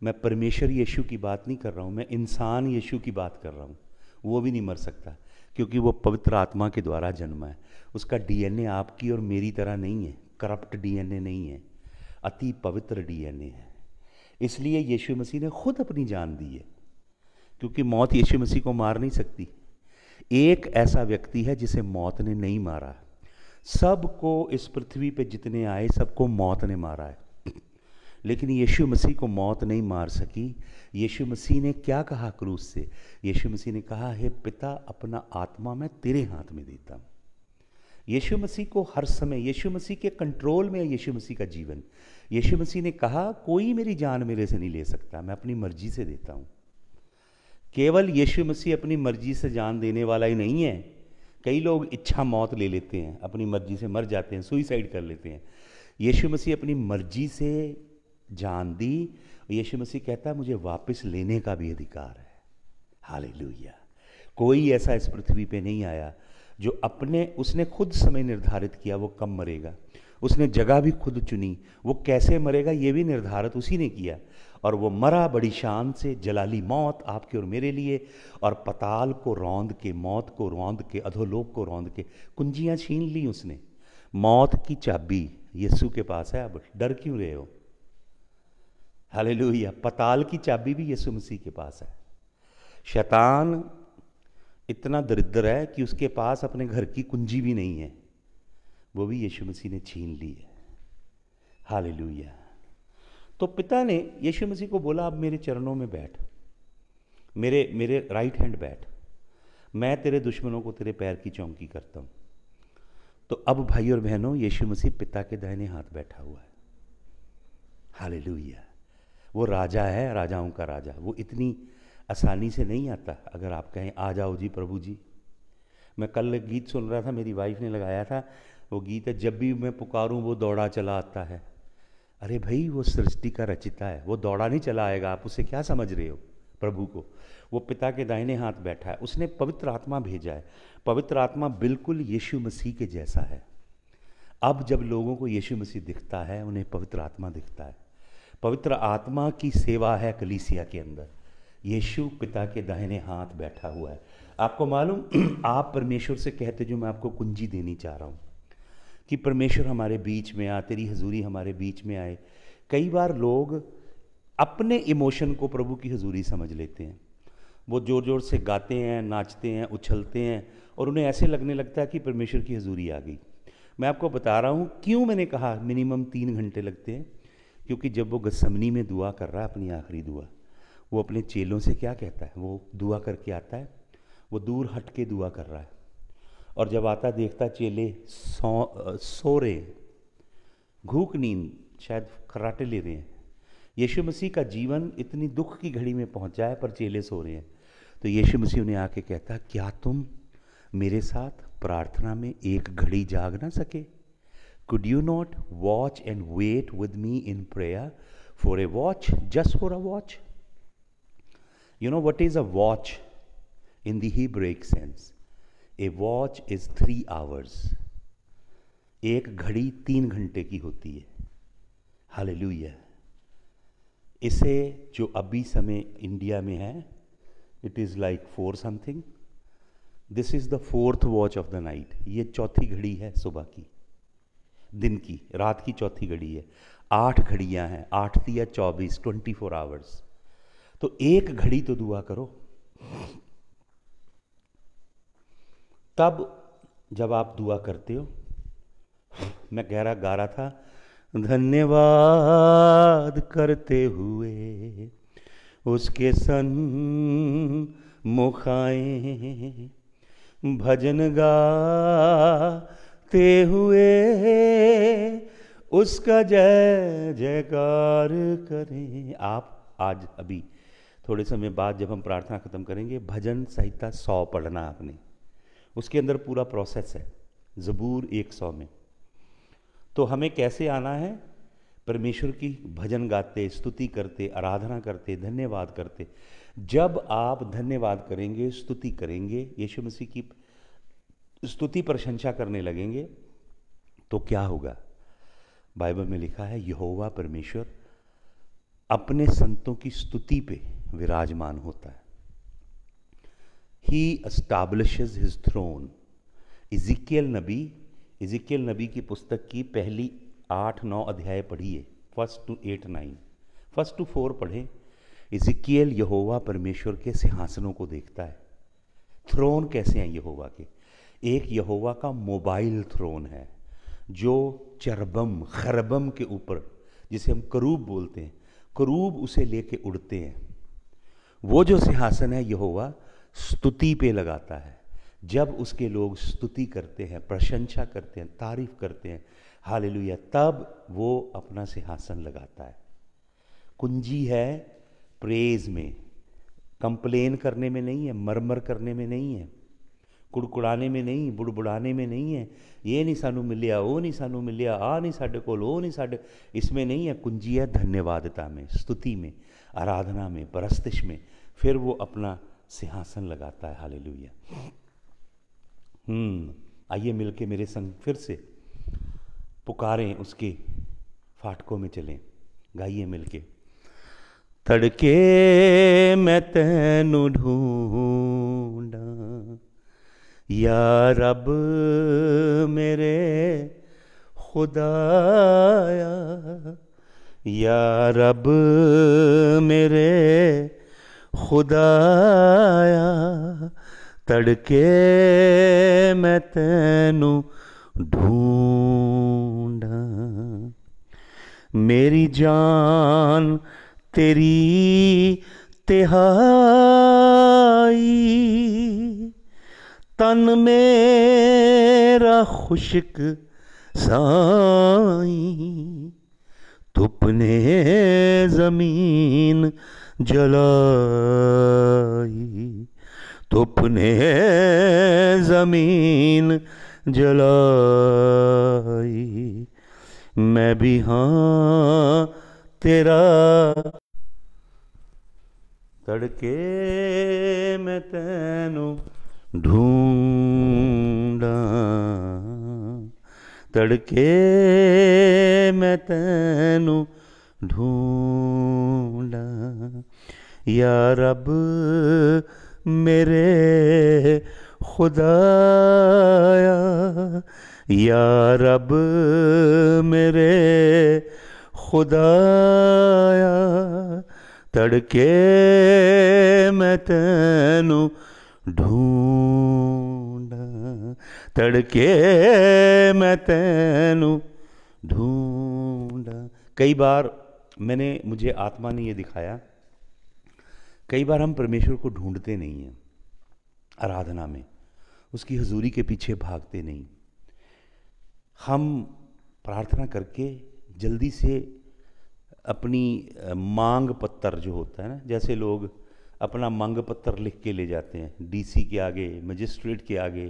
मैं परमेश्वर यीशु की बात नहीं कर रहा हूं, मैं इंसान यीशु की बात कर रहा हूं। वो भी नहीं मर सकता, क्योंकि वो पवित्र आत्मा के द्वारा जन्मा है। उसका डीएनए आपकी और मेरी तरह नहीं है, करप्ट डीएनए नहीं है, अति पवित्र डीएनए है। इसलिए यीशु मसीह ने खुद अपनी जान दी है, क्योंकि मौत यीशु मसीह को मार नहीं सकती। एक ऐसा व्यक्ति है जिसे मौत ने नहीं मारा। सबको इस पृथ्वी पे जितने आए सबको मौत ने मारा है, लेकिन यीशु मसीह को मौत नहीं मार सकी। यीशु मसीह ने क्या कहा क्रूस से? यीशु मसीह ने कहा, हे पिता, अपना आत्मा मैं तेरे हाथ में देता हूं। यीशु मसीह को हर समय, यीशु मसीह के कंट्रोल में है यीशु मसीह का जीवन। यीशु मसीह ने कहा, कोई मेरी जान मेरे से नहीं ले सकता, मैं अपनी मर्जी से देता हूं। केवल यीशु मसीह अपनी मर्जी से जान देने वाला ही नहीं है। कई लोग इच्छा मौत ले लेते हैं, अपनी मर्जी से मर जाते हैं, सुइसाइड कर लेते हैं। यीशु मसीह अपनी मर्जी से जान दी। यीशु मसीह कहता है मुझे वापस लेने का भी अधिकार है। हालेलुया। कोई ऐसा इस पृथ्वी पे नहीं आया जो अपने, उसने खुद समय निर्धारित किया वो कब मरेगा, उसने जगह भी खुद चुनी, वो कैसे मरेगा ये भी निर्धारित उसी ने किया, और वो मरा बड़ी शान से, जलाली मौत आपके और मेरे लिए। और पताल को रौंद के, मौत को रौंद के, अधोलोक को रौंद के कुंजियां छीन ली उसने। मौत की चाबी यीशु के पास है। अब डर क्यों रहे हो? हालेलुया। पताल की चाबी भी यीशु मसीह के पास है। शैतान इतना दरिद्र है कि उसके पास अपने घर की कुंजी भी नहीं है, वो भी यीशु मसीह ने छीन ली है। हालेलुया। तो पिता ने यीशु मसीह को बोला, अब मेरे चरणों में बैठ, मेरे राइट हैंड बैठ, मैं तेरे दुश्मनों को तेरे पैर की चौकी करता हूं। तो अब भाई और बहनों, यीशु मसीह पिता के दाहिने हाथ बैठा हुआ है। हालेलुया। वो राजा है, राजाओं का राजा। वो इतनी आसानी से नहीं आता। अगर आप कहें आ जाओ जी प्रभु जी। मैं कल एक गीत सुन रहा था, मेरी वाइफ ने लगाया था, वो गीत है, जब भी मैं पुकारूं वो दौड़ा चला आता है। अरे भाई, वो सृष्टि का रचिता है, वो दौड़ा नहीं चला आएगा। आप उसे क्या समझ रहे हो? प्रभु को। वो पिता के दाहिने हाथ बैठा है, उसने पवित्र आत्मा भेजा है। पवित्र आत्मा बिल्कुल यीशु मसीह के जैसा है। अब जब लोगों को यीशु मसीह दिखता है, उन्हें पवित्र आत्मा दिखता है। पवित्र आत्मा की सेवा है कलीसिया के अंदर। यीशु पिता के दाहिने हाथ बैठा हुआ है। आपको मालूम, आप परमेश्वर से कहते, जो मैं आपको कुंजी देनी चाह रहा हूं, कि परमेश्वर हमारे बीच में आ, तेरी हजूरी हमारे बीच में आए। कई बार लोग अपने इमोशन को प्रभु की हजूरी समझ लेते हैं। वो जोर जोर से गाते हैं, नाचते हैं, उछलते हैं, और उन्हें ऐसे लगने लगता है कि परमेश्वर की हजूरी आ गई। मैं आपको बता रहा हूँ क्यों मैंने कहा मिनिमम 3 घंटे लगते हैं। क्योंकि जब वो गसमनी में दुआ कर रहा है, अपनी आखिरी दुआ, वो अपने चेलों से क्या कहता है? वो दुआ करके आता है, वो दूर हट के दुआ कर रहा है, और जब आता देखता चेले सो रहे हैं, घूक नींद, शायद खर्राटे ले रहे हैं। यीशु मसीह का जीवन इतनी दुख की घड़ी में पहुंचा है पर चेले सो रहे हैं। तो यीशु मसीह उन्हें आके कहता, क्या तुम मेरे साथ प्रार्थना में एक घड़ी जाग ना सके? Could you not watch and wait with me in prayer for a watch, just for a watch? You know what is a watch in the Hebraic sense? A watch is 3 hours. एक घड़ी 3 घंटे की होती है। Hallelujah. इसे जो अभी समय इंडिया में है, it is like 4 something. This is the 4th watch of the night. ये चौथी घड़ी है सुबह की, दिन की, रात की चौथी घड़ी है। 8 घड़ियां हैं, 8 या 24, 24 आवर्स। तो एक घड़ी तो दुआ करो। तब जब आप दुआ करते हो, मैं गहरा गा रहा था, धन्यवाद करते हुए उसके सन्मुख आए, भजन गाते हुए उसका जय जयकार करें। आप आज अभी थोड़े समय बाद जब हम प्रार्थना खत्म करेंगे, भजन संहिता 100 पढ़ना आपने, उसके अंदर पूरा प्रोसेस है, ज़बूर 100 में। तो हमें कैसे आना है? परमेश्वर की भजन गाते, स्तुति करते, आराधना करते, धन्यवाद करते। जब आप धन्यवाद करेंगे, स्तुति करेंगे, यीशु मसीह की स्तुति प्रशंसा करने लगेंगे, तो क्या होगा? बाइबल में लिखा है, यहोवा परमेश्वर अपने संतों की स्तुति पे विराजमान होता है। He establishes his throne. इज़िकियल नबी की पुस्तक की पहली 8-9 अध्याय पढ़िए, 1 to 8, 9, 1 to 4 पढ़ें। इज़िकियल यहोवा परमेश्वर के सिंहासनों को देखता है। थ्रोन कैसे हैं यहोवा के? एक यहोवा का मोबाइल थ्रोन है जो चरबम खरबम के ऊपर, जिसे हम करूब बोलते हैं, करूब उसे लेके उड़ते हैं। वो जो सिंहासन है यहोवा स्तुति पे लगाता है। जब उसके लोग स्तुति करते हैं, प्रशंसा करते हैं, तारीफ करते हैं, हालेलुया, तब वो अपना सिंहासन लगाता है। कुंजी है प्रेज में, कंप्लेन करने में नहीं है, मरमर करने में नहीं है, कुड़कुड़ाने में नहीं, बुड़बुड़ाने में नहीं है, ये नहीं सानू मिलिया, वो नहीं सानू मिलिया, आ नहीं साडे कोल, वो नहीं साडे, इसमें नहीं है। कुंजी है धन्यवादता में, स्तुति में, आराधना में, परस्तिश में। फिर वो अपना सिंहासन लगाता है। हालेलुया। आइए मिलके मेरे संग फिर से पुकारें, उसके फाटकों में चलें, गाइए मिलके। तड़के मैं तैनू ढूंढा या रब मेरे खुदाया, या रब मेरे खुदाया, तड़के मैं तैनू ढूंढा। मेरी जान तेरी तिहाई, तन मेरा खुश्क साई, तुपने जमीन जलाई, तुपने जमीन जलाई। मैं भी हाँ तेरा, तड़के मैं तैनू ढूंढा, तड़के मैं तैनू ढूंढा, या रब मेरे खुदाया, या रब मेरे खुदाया, तड़के मैं तैनू ढूंढा, तड़के मैं तैनू ढूंढा। कई बार मुझे आत्मा ने ये दिखाया, कई बार हम परमेश्वर को ढूंढते नहीं हैं आराधना में, उसकी हजूरी के पीछे भागते नहीं। हम प्रार्थना करके जल्दी से अपनी मांग पत्र जो होता है ना, जैसे लोग अपना मांग पत्र लिख के ले जाते हैं डीसी के आगे, मजिस्ट्रेट के आगे,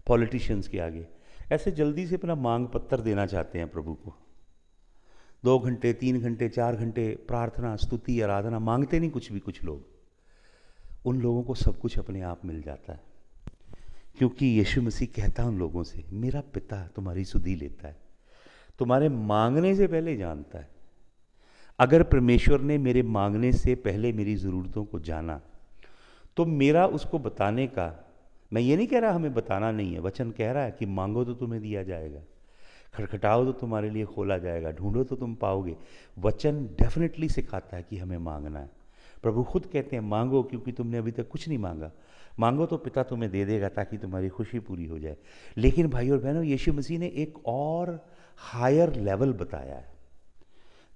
पॉलिटिशियंस के आगे, ऐसे जल्दी से अपना मांग पत्र देना चाहते हैं प्रभु को। 2 घंटे 3 घंटे 4 घंटे प्रार्थना स्तुति आराधना मांगते नहीं कुछ भी कुछ लोग। उन लोगों को सब कुछ अपने आप मिल जाता है, क्योंकि यीशु मसीह कहता है उन लोगों से, मेरा पिता तुम्हारी सुधि लेता है, तुम्हारे मांगने से पहले जानता है। अगर परमेश्वर ने मेरे मांगने से पहले मेरी ज़रूरतों को जाना तो मेरा उसको बताने का, मैं ये नहीं कह रहा हमें बताना नहीं है, वचन कह रहा है कि मांगो तो तुम्हें दिया जाएगा, खटखटाओ तो तुम्हारे लिए खोला जाएगा, ढूंढो तो तुम पाओगे। वचन डेफिनेटली सिखाता है कि हमें मांगना है। प्रभु खुद कहते हैं मांगो क्योंकि तुमने अभी तक कुछ नहीं मांगा, मांगो तो पिता तुम्हें दे देगा ताकि तुम्हारी खुशी पूरी हो जाए। लेकिन भाई और बहनों, यीशु मसीह ने एक और हायर लेवल बताया है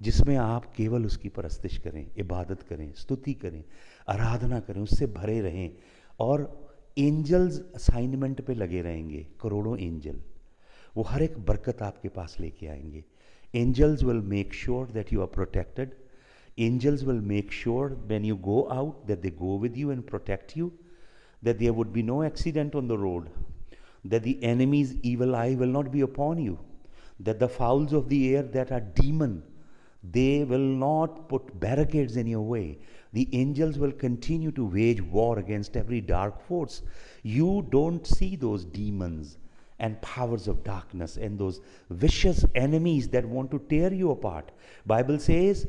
जिसमें आप केवल उसकी परस्तिश करें, इबादत करें, स्तुति करें, आराधना करें, उससे भरे रहें। और एंजल्स असाइनमेंट पे लगे रहेंगे, करोड़ों एंजल, वो हर एक बरकत आपके पास लेके आएंगे। Angels will make sure that you are protected. Angels will make sure when you go out that they go with you and protect you, that there would be no accident on the road, that the enemy's evil eye will not be upon you, that the fowls of the air that are demon, they will not put barricades in your way. The angels will continue to wage war against every dark force. You don't see those demons and powers of darkness and those vicious enemies that want to tear you apart. Bible says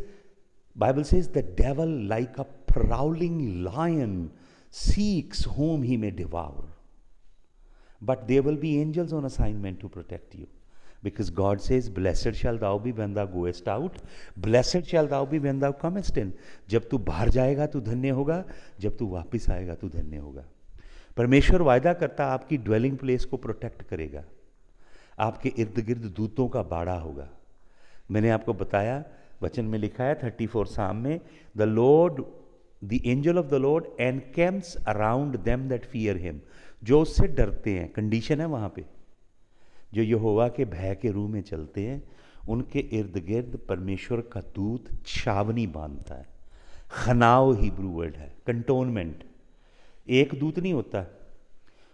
the devil, like a prowling lion, seeks whom he may devour. But there will be angels on assignment to protect you. Because God says, blessed shall thou be when thou goest out, blessed shall thou be when thou comest in. जब तू बाहर जाएगा तू धन्य होगा, जब तू वापस आएगा तू धन्य होगा। परमेश्वर वायदा करता आपकी ड्वेलिंग प्लेस को प्रोटेक्ट करेगा, आपके इर्द गिर्द दूतों का बाड़ा होगा। मैंने आपको बताया, वचन में लिखा है 34 साम में, The angel of the Lord encamps around them that fear him. जो उससे डरते हैं, कंडीशन है वहाँ पे, जो यहोवा के भय के रूह में चलते हैं, उनके इर्द गिर्द परमेश्वर का दूत छावनी बांधता है। खनाव हिब्रू वर्ड है, कंटोनमेंट। एक दूत नहीं होता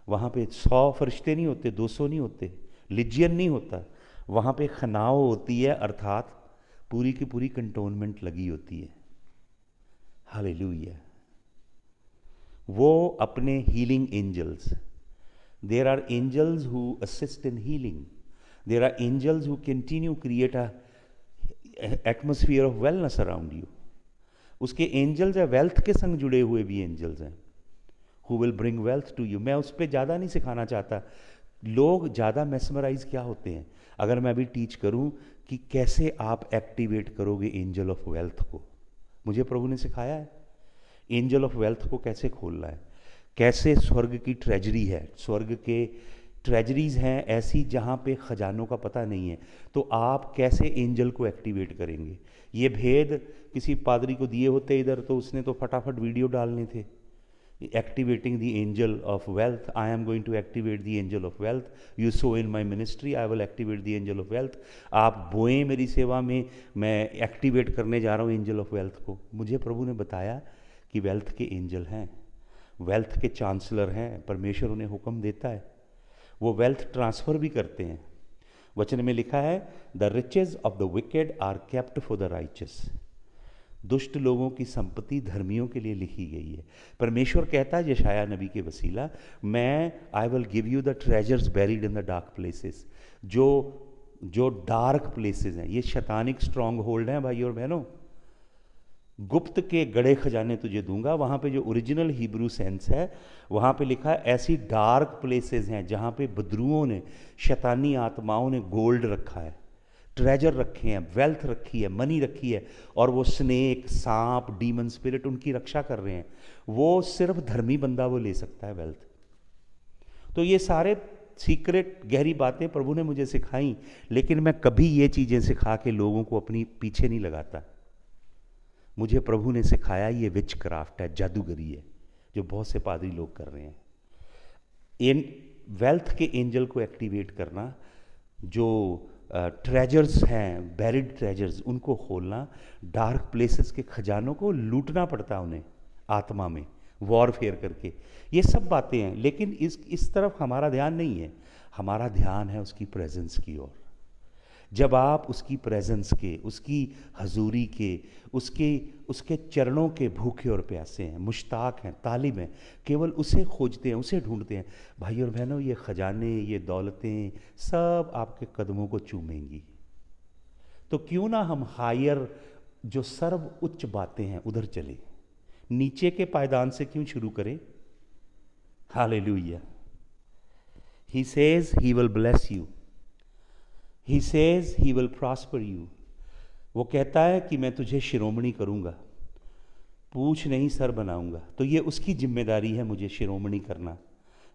वहाँ पे, 100 फरिश्ते नहीं होते, 200 नहीं होते, लिजियन नहीं होता, वहाँ पे खनाव होती है, अर्थात पूरी की पूरी कंटोनमेंट लगी होती है। हालेलुया। वो अपने healing angels, there are angels who assist in healing, there are angels who continue create a atmosphere of wellness around you. उसके एंजल्स है, वेल्थ के संग जुड़े हुए भी एंजल्स हैं, who will bring wealth to you. मैं उस पर ज़्यादा नहीं सिखाना चाहता। लोग ज़्यादा मेस्मराइज क्या होते हैं अगर मैं अभी टीच करूं कि कैसे आप एक्टिवेट करोगे एंजल ऑफ वेल्थ को। मुझे प्रभु ने सिखाया है एंजल ऑफ वेल्थ को कैसे खोलना है, कैसे स्वर्ग की ट्रेजरी है, स्वर्ग के ट्रेजरीज हैं ऐसी जहाँ पे खजानों का पता नहीं है, तो आप कैसे एंजल को एक्टिवेट करेंगे। ये भेद किसी पादरी को दिए होते इधर तो उसने तो फटाफट वीडियो डालने थे, activating the angel of wealth, I am going to activate the angel of wealth, you sow in my ministry I will activate the angel of wealth. आप बोएं मेरी सेवा में, मैं एक्टिवेट करने जा रहा हूँ एंजल ऑफ वेल्थ को। मुझे प्रभु ने बताया कि वेल्थ के एंजल हैं, वेल्थ के चांसलर हैं, परमेश्वर उन्हें हुक्म देता है, वो वेल्थ ट्रांसफ़र भी करते हैं। वचन में लिखा है, the riches of the wicked are kept for the righteous. दुष्ट लोगों की संपत्ति धर्मियों के लिए लिखी गई है। परमेश्वर कहता है यशाया नबी के वसीला, मैं I will give you the treasures buried in the dark places. जो डार्क प्लेसेस हैं, ये शैतानिक स्ट्रॉन्ग होल्ड हैं भाई और बहनों, गुप्त के गड़े खजाने तुझे दूंगा। वहाँ पे जो ओरिजिनल हिब्रू सेंस है वहाँ पे लिखा है ऐसी डार्क प्लेसेस हैं जहाँ पे बदरुओं ने, शैतानी आत्माओं ने गोल्ड रखा है, ट्रेजर रखे हैं, वेल्थ रखी है, मनी रखी है, और वो स्नेक, सांप, डीमन स्पिरिट उनकी रक्षा कर रहे हैं। वो सिर्फ धर्मी बंदा वो ले सकता है वेल्थ। तो ये सारे सीक्रेट गहरी बातें प्रभु ने मुझे सिखाई, लेकिन मैं कभी ये चीज़ें सिखा के लोगों को अपनी पीछे नहीं लगाता। मुझे प्रभु ने सिखाया ये विच क्राफ्ट है, जादूगरी है, जो बहुत से पादरी लोग कर रहे हैं। इन वेल्थ के एंजल को एक्टिवेट करना, जो ट्रेजर्स हैं, बैरिड ट्रेजर्स, उनको खोलना, डार्क प्लेसेस के खजानों को लूटना पड़ता है उन्हें आत्मा में वॉरफेयर करके। ये सब बातें हैं, लेकिन इस तरफ हमारा ध्यान नहीं है। हमारा ध्यान है उसकी प्रेजेंस की ओर। जब आप उसकी प्रेजेंस के, उसकी हजूरी के, उसके चरणों के भूखे और प्यासे हैं, मुश्ताक हैं, तालिब हैं, केवल उसे खोजते हैं, उसे ढूंढते हैं, भाई और बहनों, ये खजाने, ये दौलतें सब आपके कदमों को चूमेंगी। तो क्यों ना हम हायर, जो सर्व उच्च बातें हैं, उधर चले, नीचे के पायदान से क्यों शुरू करें? Hallelujah. He says he will bless you. He says he will prosper you. वो कहता है कि मैं तुझे शिरोमणि करूंगा, पूछ नहीं सर बनाऊंगा। तो ये उसकी जिम्मेदारी है, मुझे शिरोमणि करना,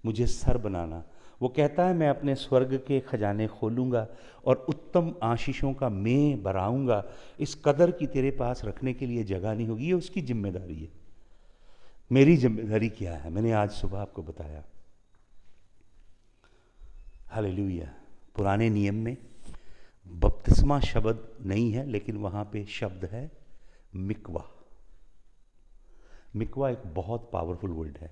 मुझे सर बनाना। वो कहता है मैं अपने स्वर्ग के खजाने खोलूंगा और उत्तम आशीषों का मैं भराऊंगा। इस कदर की तेरे पास रखने के लिए जगह नहीं होगी। ये उसकी जिम्मेदारी है। मेरी जिम्मेदारी क्या है? मैंने आज सुबह आपको बताया। हालेलुया। पुराने नियम में बपतिस्मा शब्द नहीं है, लेकिन वहां पे शब्द है मिकवा। मिकवा एक बहुत पावरफुल वर्ड है।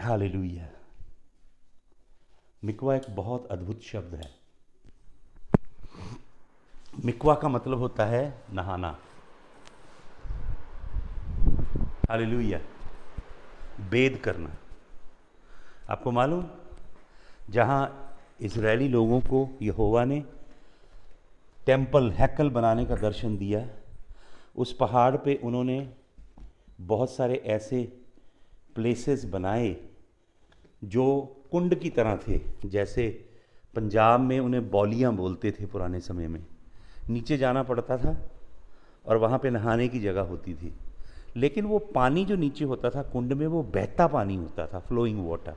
हालेलुया। मिकवा एक बहुत अद्भुत शब्द है। मिकवा का मतलब होता है नहाना। हालेलुया। बेद करना। आपको मालूम, जहां इजरायली लोगों को यहोवा ने टेम्पल, हैकल बनाने का दर्शन दिया, उस पहाड़ पे उन्होंने बहुत सारे ऐसे प्लेसेस बनाए जो कुंड की तरह थे। जैसे पंजाब में उन्हें बौलियाँ बोलते थे पुराने समय में। नीचे जाना पड़ता था और वहाँ पे नहाने की जगह होती थी, लेकिन वो पानी जो नीचे होता था कुंड में, वो बहता पानी होता था, फ्लोइंग वाटर,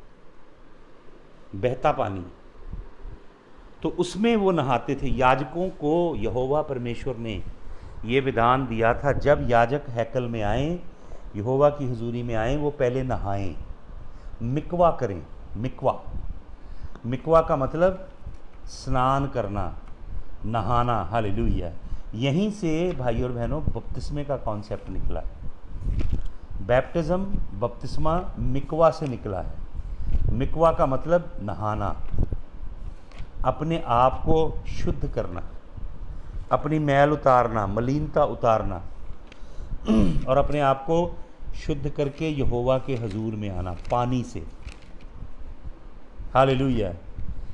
बहता पानी। तो उसमें वो नहाते थे। याजकों को यहोवा परमेश्वर ने ये विधान दिया था, जब याजक हैकल में आए, यहोवा की हुजूरी में आए, वो पहले नहाएं, मिकवा करें। मिकवा का मतलब स्नान करना, नहाना। हालेलुया। यहीं से भाई और बहनों बपतिस्मे का कॉन्सेप्ट निकला। बैप्टिज्म, बपतिस्मा मिकवा से निकला है। मिकवा का मतलब नहाना, अपने आप को शुद्ध करना, अपनी मैल उतारना, मलिनता उतारना और अपने आप को शुद्ध करके यहोवा के हजूर में आना पानी से। हालेलुया।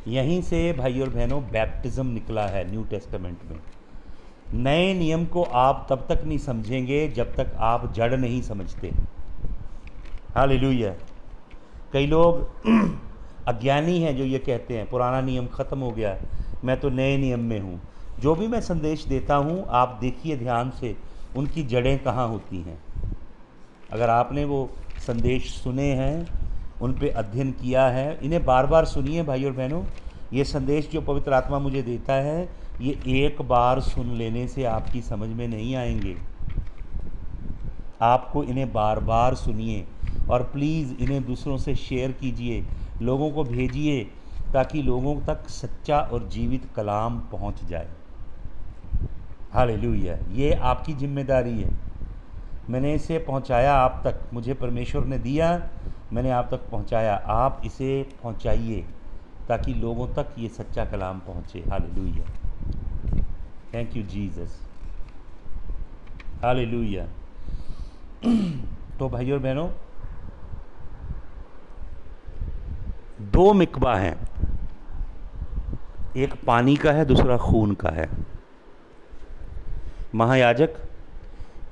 यहीं से भाई और बहनों बैप्टिज्म निकला है न्यू टेस्टामेंट में। नए नियम को आप तब तक नहीं समझेंगे जब तक आप जड़ नहीं समझते। हालेलुया। कई लोग अज्ञानी हैं जो ये कहते हैं पुराना नियम ख़त्म हो गया, मैं तो नए नियम में हूँ। जो भी मैं संदेश देता हूँ, आप देखिए ध्यान से उनकी जड़ें कहाँ होती हैं। अगर आपने वो संदेश सुने हैं, उन पे अध्ययन किया है, इन्हें बार बार सुनिए भाई और बहनों। ये संदेश जो पवित्र आत्मा मुझे देता है, ये एक बार सुन लेने से आपकी समझ में नहीं आएंगे। आपको इन्हें बार बार सुनिए और प्लीज़ इन्हें दूसरों से शेयर कीजिए, लोगों को भेजिए, ताकि लोगों तक सच्चा और जीवित कलाम पहुंच जाए। हालेलुया। ये आपकी जिम्मेदारी है। मैंने इसे पहुंचाया आप तक, मुझे परमेश्वर ने दिया, मैंने आप तक पहुंचाया। आप इसे पहुंचाइए ताकि लोगों तक ये सच्चा कलाम पहुंचे। Hallelujah. Thank you Jesus. Hallelujah. तो भाई और बहनों, दो मिकवा हैं, एक पानी का है, दूसरा खून का है। महायाजक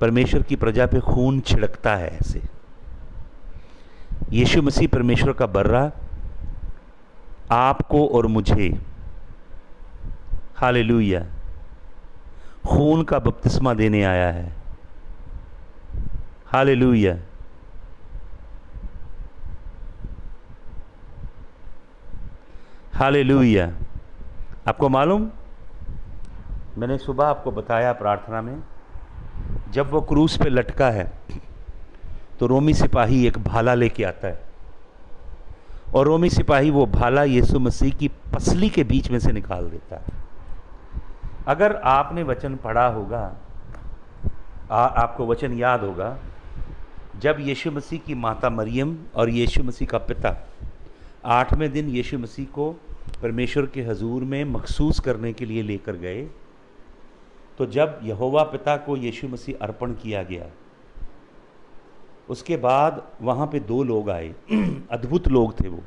परमेश्वर की प्रजा पे खून छिड़कता है ऐसे। यीशु मसीह परमेश्वर का बर्रा आपको और मुझे, हालेलुया, खून का बपतिस्मा देने आया है। हालेलुया। हालेलुया। आपको मालूम, मैंने सुबह आपको बताया प्रार्थना में, जब वो क्रूस पे लटका है तो रोमी सिपाही एक भाला लेके आता है और रोमी सिपाही वो भाला यीशु मसीह की पसली के बीच में से निकाल देता है। अगर आपने वचन पढ़ा होगा, आपको वचन याद होगा, जब यीशु मसीह की माता मरियम और यीशु मसीह का पिता 8वें दिन यीशु मसीह को परमेश्वर के हजूर में मखसूस करने के लिए लेकर गए, तो जब यहोवा पिता को यीशु मसीह अर्पण किया गया, उसके बाद वहाँ पे 2 लोग आए, अद्भुत लोग थे वो।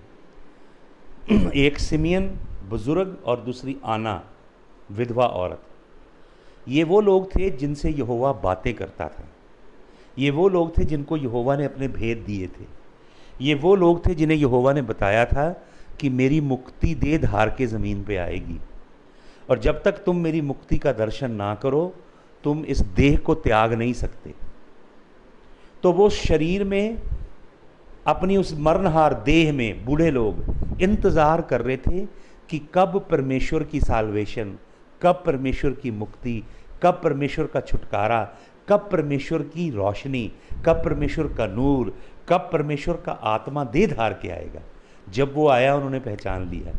एक सिमियन बुजुर्ग और दूसरी आना विधवा औरत। ये वो लोग थे जिनसे यहोवा बातें करता था। ये वो लोग थे जिनको यहोवा ने अपने भेद दिए थे। ये वो लोग थे जिन्हें यहोवा ने बताया था कि मेरी मुक्ति देह धार के ज़मीन पे आएगी, और जब तक तुम मेरी मुक्ति का दर्शन ना करो तुम इस देह को त्याग नहीं सकते। तो वो शरीर में, अपनी उस मरणहार देह में बूढ़े लोग इंतज़ार कर रहे थे कि कब परमेश्वर की साल्वेशन, कब परमेश्वर की मुक्ति, कब परमेश्वर का छुटकारा, कब परमेश्वर की रोशनी, कब परमेश्वर का नूर, कब परमेश्वर का आत्मा देह धार के आएगा। जब वो आया उन्होंने पहचान लिया।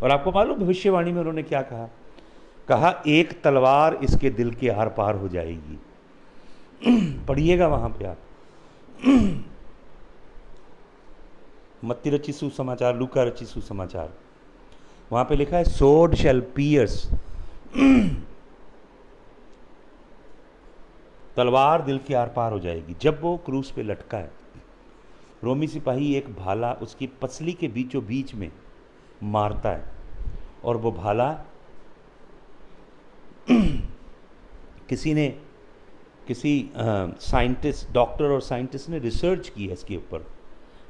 और आपको मालूम भविष्यवाणी में उन्होंने क्या कहा? कहा एक तलवार इसके दिल के आर पार हो जाएगी। पढ़िएगा वहां पे आप, मत्ती रची सुसमाचार, लूका रची सुसमाचार, वहां पे लिखा है सोर्ड शैल पियर्स, तलवार दिल के आर पार हो जाएगी। जब वो क्रूस पे लटका है, रोमी सिपाही एक भाला उसकी पसली के बीचों बीच में मारता है, और वो भाला किसी साइंटिस्ट, डॉक्टर और साइंटिस्ट ने रिसर्च की है इसके ऊपर।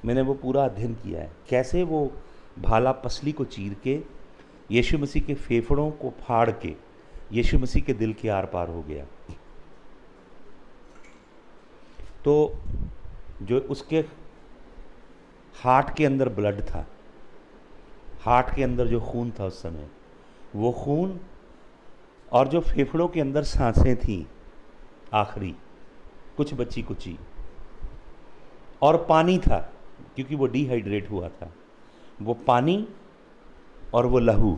मैंने वो पूरा अध्ययन किया है, कैसे वो भाला पसली को चीर के यीशु मसीह के फेफड़ों को फाड़ के यीशु मसीह के दिल के आर पार हो गया। तो जो उसके हार्ट के अंदर ब्लड था, हार्ट के अंदर जो खून था उस समय, वो खून, और जो फेफड़ों के अंदर सांसें थीं आखिरी कुछ बची कुची, और पानी था क्योंकि वो डिहाइड्रेट हुआ था, वो पानी और वो लहू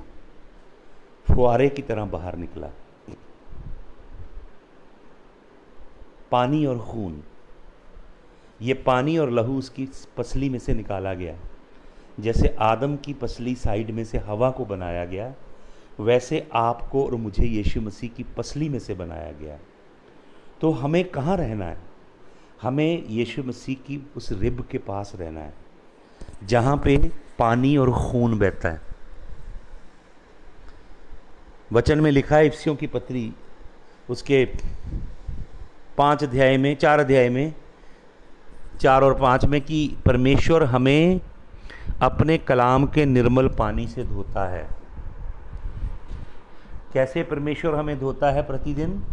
फुआरे की तरह बाहर निकला। पानी और खून, ये पानी और लहू उसकी पसली में से निकाला गया। जैसे आदम की पसली साइड में से हवा को बनाया गया, वैसे आपको और मुझे यीशु मसीह की पसली में से बनाया गया। तो हमें कहाँ रहना है? हमें यीशु मसीह की उस रिब के पास रहना है जहाँ पे पानी और खून बहता है। वचन में लिखा है इफिसियों की पत्री उसके 4 अध्याय में 4 और 5 में कि परमेश्वर हमें अपने कलाम के निर्मल पानी से धोता है। कैसे परमेश्वर हमें धोता है? प्रतिदिन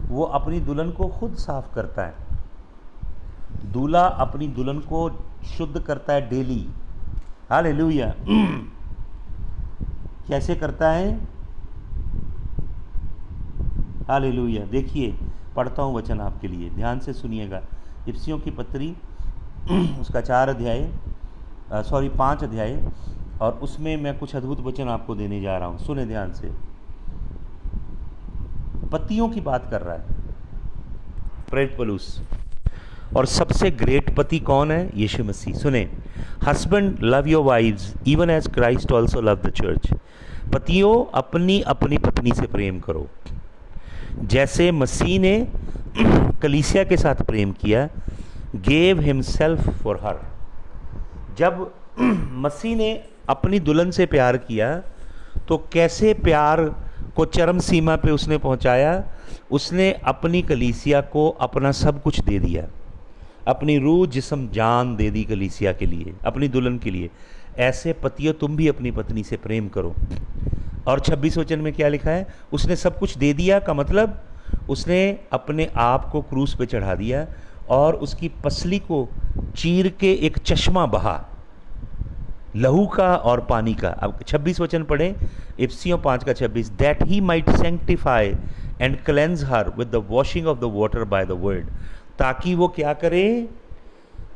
वो अपनी दुल्हन को खुद साफ करता है। दूल्हा अपनी दुल्हन को शुद्ध करता है डेली। हालेलुया। कैसे करता है? हालेलुया। देखिए, पढ़ता हूँ वचन आपके लिए, ध्यान से सुनिएगा। इफिसियों की पत्री उसका 5 अध्याय, और उसमें मैं कुछ अद्भुत वचन आपको देने जा रहा हूँ। सुने ध्यान से। पतियों की बात कर रहा है प्रेरित पौलुस, और सबसे ग्रेट पति कौन है? यीशु मसीह। सुने, husband love your wives even as Christ also love the church. पतियों, अपनी अपनी पत्नी से प्रेम करो जैसे मसीह ने कलीसिया के साथ प्रेम किया, गेव हिमसेल्फ फॉर हर। जब मसीह ने अपनी दुल्हन से प्यार किया तो कैसे प्यार को चरम सीमा पे उसने पहुंचाया? उसने अपनी कलीसिया को अपना सब कुछ दे दिया, अपनी रूह जिस्म जान दे दी कलीसिया के लिए, अपनी दुल्हन के लिए। ऐसे पतियों, तुम भी अपनी पत्नी से प्रेम करो। और 26 वचन में क्या लिखा है? उसने सब कुछ दे दिया का मतलब उसने अपने आप को क्रूस पे चढ़ा दिया और उसकी पसली को चीर के एक चश्मा बहा लहू का और पानी का। अब 26 वचन पढ़ें, इफिसियों 5:26, that he might sanctify and cleanse her with the washing of the water by the word. ताकि वो क्या करे?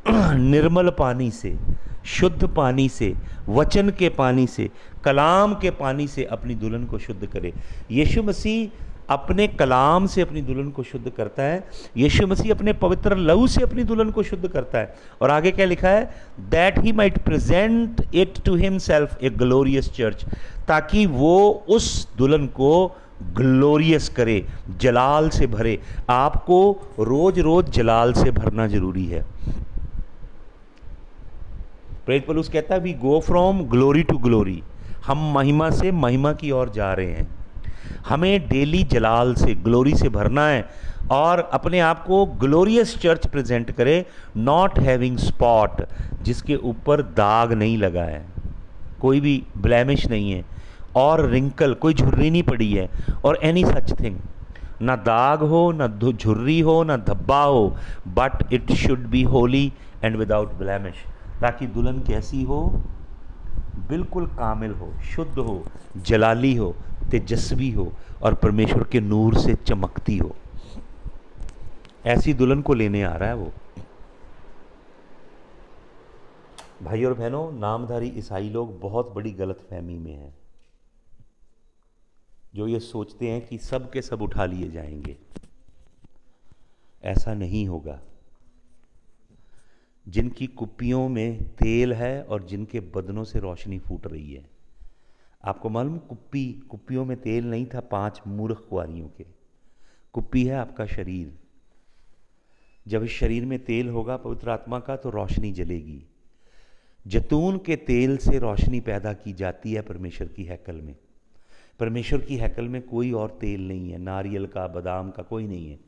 निर्मल पानी से शुद्ध पानी से, वचन के पानी से, कलाम के पानी से अपनी दुल्हन को शुद्ध करे। यीशु मसीह अपने कलाम से अपनी दुल्हन को शुद्ध करता है। यीशु मसीह अपने पवित्र लहू से अपनी दुल्हन को शुद्ध करता है। और आगे क्या लिखा है? That he might present it to himself a glorious church, ताकि वो उस दुल्हन को ग्लोरियस करे, जलाल से भरे। आपको रोज रोज जलाल से भरना जरूरी है। प्रेरित पौलुस कहता है we go from glory to glory, हम महिमा से महिमा की ओर जा रहे हैं। हमें डेली जलाल से, ग्लोरी से भरना है और अपने आप को ग्लोरियस चर्च प्रेजेंट करे, नॉट हैविंग स्पॉट, जिसके ऊपर दाग नहीं लगा है, कोई भी ब्लैमिश नहीं है, और रिंकल, कोई झुर्री नहीं पड़ी है, और एनी सच थिंग, ना दाग हो, ना झुर्री हो, ना धब्बा हो, but it should be Holi and without blemish, ताकि दुल्हन कैसी हो? बिल्कुल कामिल हो, शुद्ध हो, जलाली हो, तेजस्वी हो और परमेश्वर के नूर से चमकती हो। ऐसी दुल्हन को लेने आ रहा है वो। भाई और बहनों, नामधारी ईसाई लोग बहुत बड़ी गलतफहमी में हैं, जो ये सोचते हैं कि सब के सब उठा लिए जाएंगे। ऐसा नहीं होगा। जिनकी कुप्पियों में तेल है और जिनके बदनों से रोशनी फूट रही है। आपको मालूम, कुप्पियों में तेल नहीं था 5 मूर्ख कुंवारियों के। कुप्पी है आपका शरीर। जब इस शरीर में तेल होगा पवित्र आत्मा का, तो रोशनी जलेगी। जैतून के तेल से रोशनी पैदा की जाती है परमेश्वर की हैकल में। परमेश्वर की हैकल में कोई और तेल नहीं है, नारियल का, बादाम का कोई नहीं है,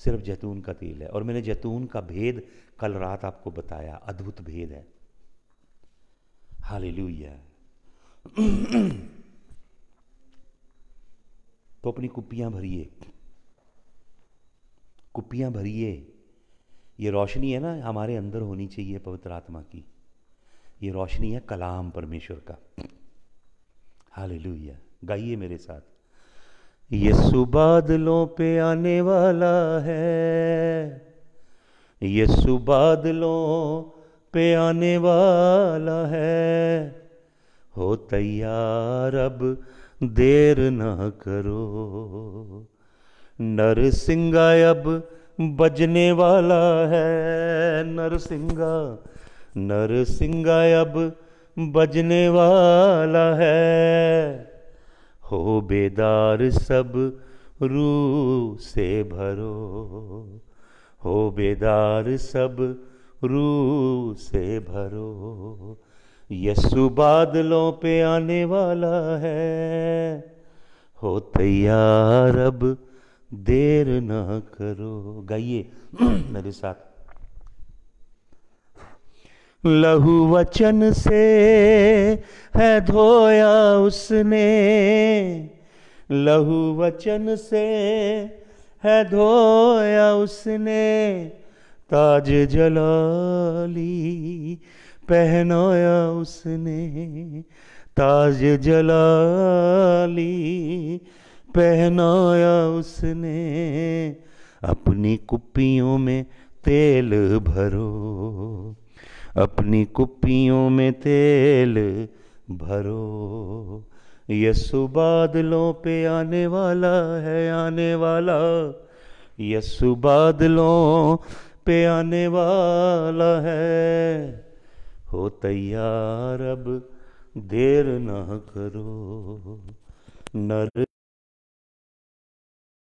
सिर्फ जैतून का तेल है। और मैंने जैतून का भेद कल रात आपको बताया, अद्भुत भेद है। हालेलुया। तो अपनी कुप्पियां भरिए, कुप्पियां भरिए। ये रोशनी है ना, हमारे अंदर होनी चाहिए पवित्र आत्मा की। ये रोशनी है कलाम परमेश्वर का। हालेलुया। गाइए मेरे साथ, यीशु बादलों पे आने वाला है, यीशु बादलों पे आने वाला है, हो तैयार अब देर ना करो, नरसिंगा अब बजने वाला है, नरसिंगा, नरसिंगा अब बजने वाला है, हो बेदार सब रूह से भरो, हो बेदार सब रूह से भरो, यीशु बादलों पे आने वाला है, हो तैयार अब देर ना करो। गाइए मेरे साथ, लहू वचन से है धोया उसने, लहू वचन से है धोया उसने, ताज जलाली पहनाया उसने, ताज जलाली पहनाया उसने, अपनी कुप्पियों में तेल भरो, अपनी कुप्पियों में तेल भरो, यीशु बादलों पे आने वाला है, आने वाला, यीशु बादलों पे आने वाला है, हो तैयार अब देर ना करो, नर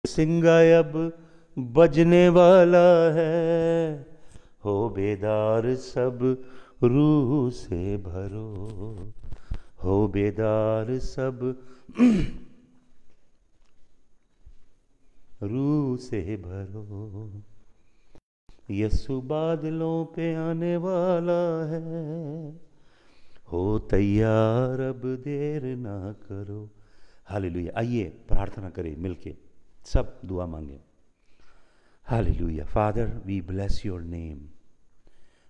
सिंगा अब बजने वाला है, हो बेदार सब रूह से भरो, हो बेदार सब रूह से भरो, यीशु बादलों पे आने वाला है, हो तैयार अब देर ना करो। हालेलुया। आइए प्रार्थना करें मिलके, सब दुआ मांगे। Hallelujah. Father, we bless your name.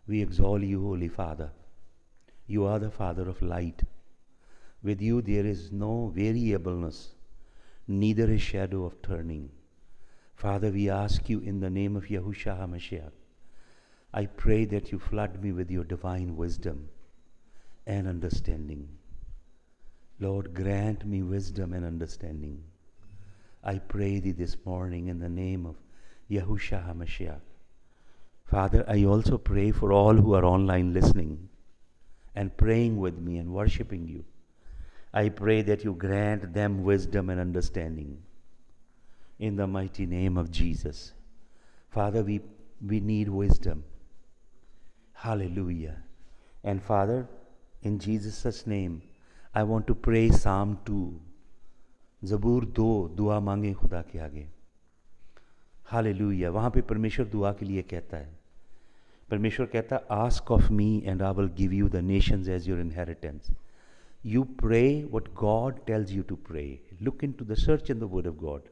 We exalt you, Holy Father. You are the Father of light. With you there is no variableness, neither a shadow of turning. Father, we ask you in the name of Yahushua HaMashiach, I pray that you flood me with your divine wisdom. and understanding. Lord, grant me wisdom and understanding. I pray thee this morning in the name of Yahushua HaMashiach. Father, I also pray for all who are online listening and praying with me and worshiping you. I pray that you grant them wisdom and understanding. In the mighty name of Jesus. Father, we need wisdom. Hallelujah. And Father, in Jesus' name, I want to pray Psalm 2. ज़बूर 2, दुआ मांगे खुदा के आगे. Hallelujah. वहाँ पे परमेश्वर दुआ के लिए कहता है. परमेश्वर कहता है, ask of me and I will give you the nations as your inheritance. You pray what God tells you to pray. Look into the search in the Word of God.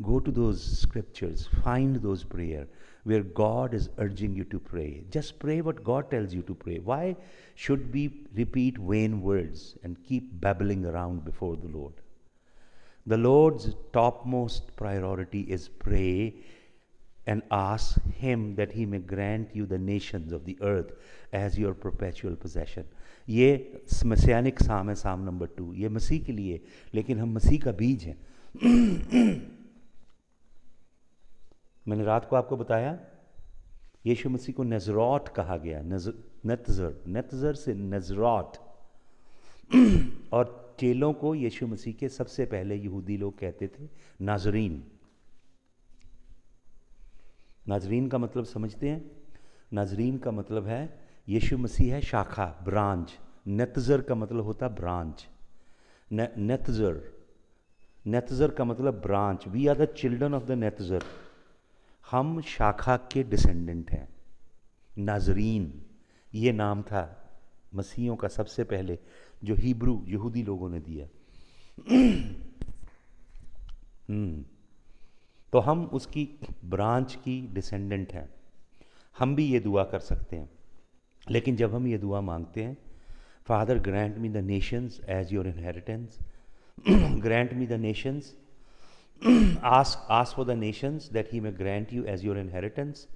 Go to those scriptures. Find those prayer where God is urging you to pray. Just pray what God tells you to pray. Why should we repeat vain words and keep babbling around before the Lord? The Lord's topmost priority is pray and ask Him that He may grant you the nations of the earth as your perpetual possession. ये मसीहानिक साम है, साम number 2. ये मसीह के लिए, लेकिन हम मसीह का बीज हैं. मैंने रात को आपको बताया, यीशु मसीह को नजरौत कहा गया. नतजर से नजरौत. और चेलों को यीशु मसीह के सबसे पहले यहूदी लोग कहते थे नाजरीन. नाजरीन का मतलब समझते हैं? नाजरीन का मतलब है यीशु मसीह है शाखा, ब्रांच. नतजर का मतलब होता ब्रांच. नतजर का मतलब branch. We are the children of the netzer. हम शाखा के डिसेंडेंट हैं. नाजरीन ये नाम था मसीहों का सबसे पहले, जो हिब्रू यहूदी लोगों ने दिया. तो हम उसकी ब्रांच की डिसेंडेंट हैं. हम भी ये दुआ कर सकते हैं. लेकिन जब हम ये दुआ मांगते हैं, father grant me the nations as your inheritance, grant me the nations, ask for the nations that he may grant you as your inheritance.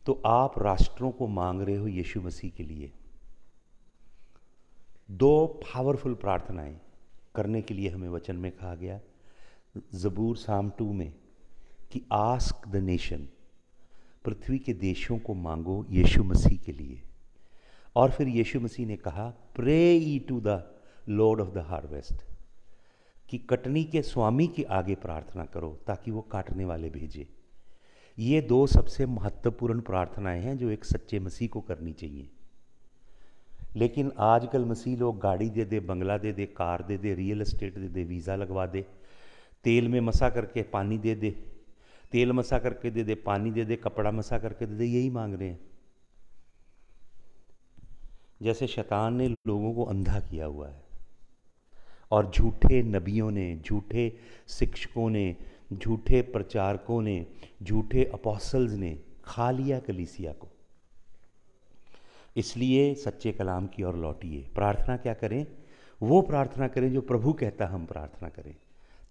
तो आप राष्ट्रों को मांग रहे हो यीशु मसीह के लिए. 2 पावरफुल प्रार्थनाएं करने के लिए हमें वचन में कहा गया ज़बूर साम 2 में कि आस्क द नेशन, पृथ्वी के देशों को मांगो यीशु मसीह के लिए. और फिर यीशु मसीह ने कहा pray ye to the Lord of the harvest, कि कटनी के स्वामी के आगे प्रार्थना करो ताकि वो काटने वाले भेजे. ये 2 सबसे महत्वपूर्ण प्रार्थनाएं हैं जो एक सच्चे मसीह को करनी चाहिए. लेकिन आजकल मसीह लोग गाड़ी दे दे, बंगला दे दे, कार दे दे, रियल एस्टेट दे दे, वीज़ा लगवा दे, तेल में मसा करके पानी दे दे, तेल मसा करके दे दे, पानी दे दे, कपड़ा मसा करके दे दे, यही मांग रहे हैं. जैसे शैतान ने लोगों को अंधा किया हुआ है और झूठे नबियों ने, झूठे शिक्षकों ने, झूठे प्रचारकों ने, झूठे अपोस्टल्स ने खा लिया कलीसिया को. इसलिए सच्चे कलाम की ओर लौटिए. प्रार्थना क्या करें? वो प्रार्थना करें जो प्रभु कहता हम प्रार्थना करें,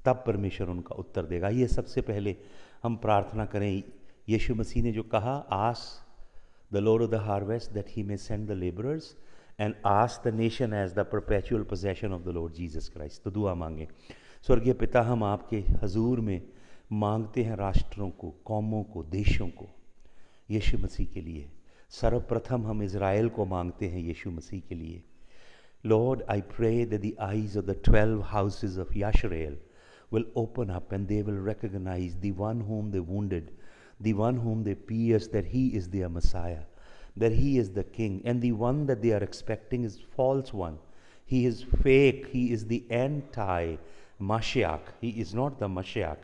तब परमेश्वर उनका उत्तर देगा. ये सबसे पहले हम प्रार्थना करें. यीशु मसीह ने जो कहा, ask the Lord of the harvest that he may send the labourers and ask the nation as the perpetual possession of the Lord Jesus Christ. तो दुआ मांगे. स्वर्गीय पिता, हम आपके हजूर में मांगते हैं राष्ट्रों को, कौमों को, देशों को यीशु मसीह के लिए. सर्वप्रथम हम इज़राइल को मांगते हैं यीशु मसीह के लिए. Lord, I pray that the eyes of the 12 houses of Yashrael will open up and they will recognize the one whom they wounded, the one whom they pierced, that he is their Messiah, that he is the King, and the one that they are expecting is false one. He is fake. He is the anti-Mashiach. He is not the Mashiach.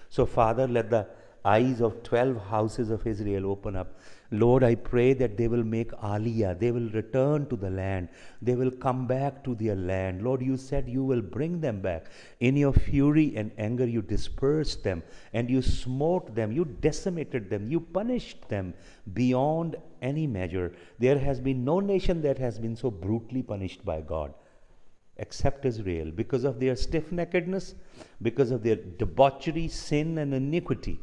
So, Father, let the eyes of 12 houses of Israel open up. Lord, I pray that they will make aliyah, they will return to the land, they will come back to their land. Lord, you said you will bring them back. In your fury and anger, you dispersed them and you smote them, you decimated them, you punished them beyond any measure. There has been no nation that has been so brutally punished by God except Israel, because of their stiff-neckedness, because of their debauchery, sin, and iniquity.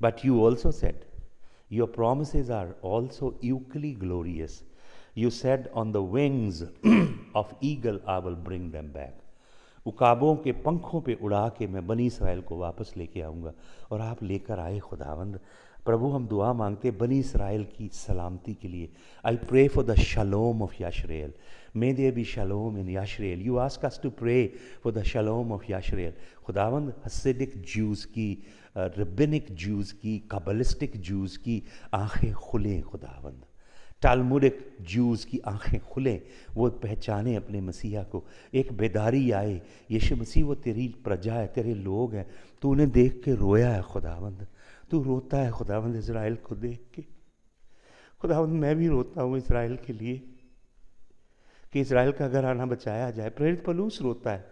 But you also said, your promises are also equally glorious. You said, on the wings of eagle I will bring them back. उकाबों के पंखों पे उड़ा के मैं बनी Israel को वापस लेके आऊँगा। और आप लेकर आए खुदावंद। प्रभु हम दुआ मांगते बनी इसराइल की सलामती के लिए। I pray for the shalom of Yisrael. May there be shalom in Yisrael. You ask us to pray for the shalom of Yisrael. खुदावंद हसिदिक ज्यूज़ की, रबिनिक ज्यूज़ की, काबलिस्टिक ज्यूज़ की आंखें खुलें खुदावंद। टालमुडिक ज्यूज़ की आंखें खुलें, वो पहचाने अपने मसीहा को। एक बेदारी आए, यीशु मसीह वो तेरी प्रजा है, तेरे लोग हैं। तू उन्हें देख के रोया है खुदावंद। तू रोता है खुदावंद इज़राइल को देख के। खुदावंद मैं भी रोता हूँ इज़राइल के लिए कि इज़राइल का घराना बचाया जाए। प्रेरित पौलुस रोता है।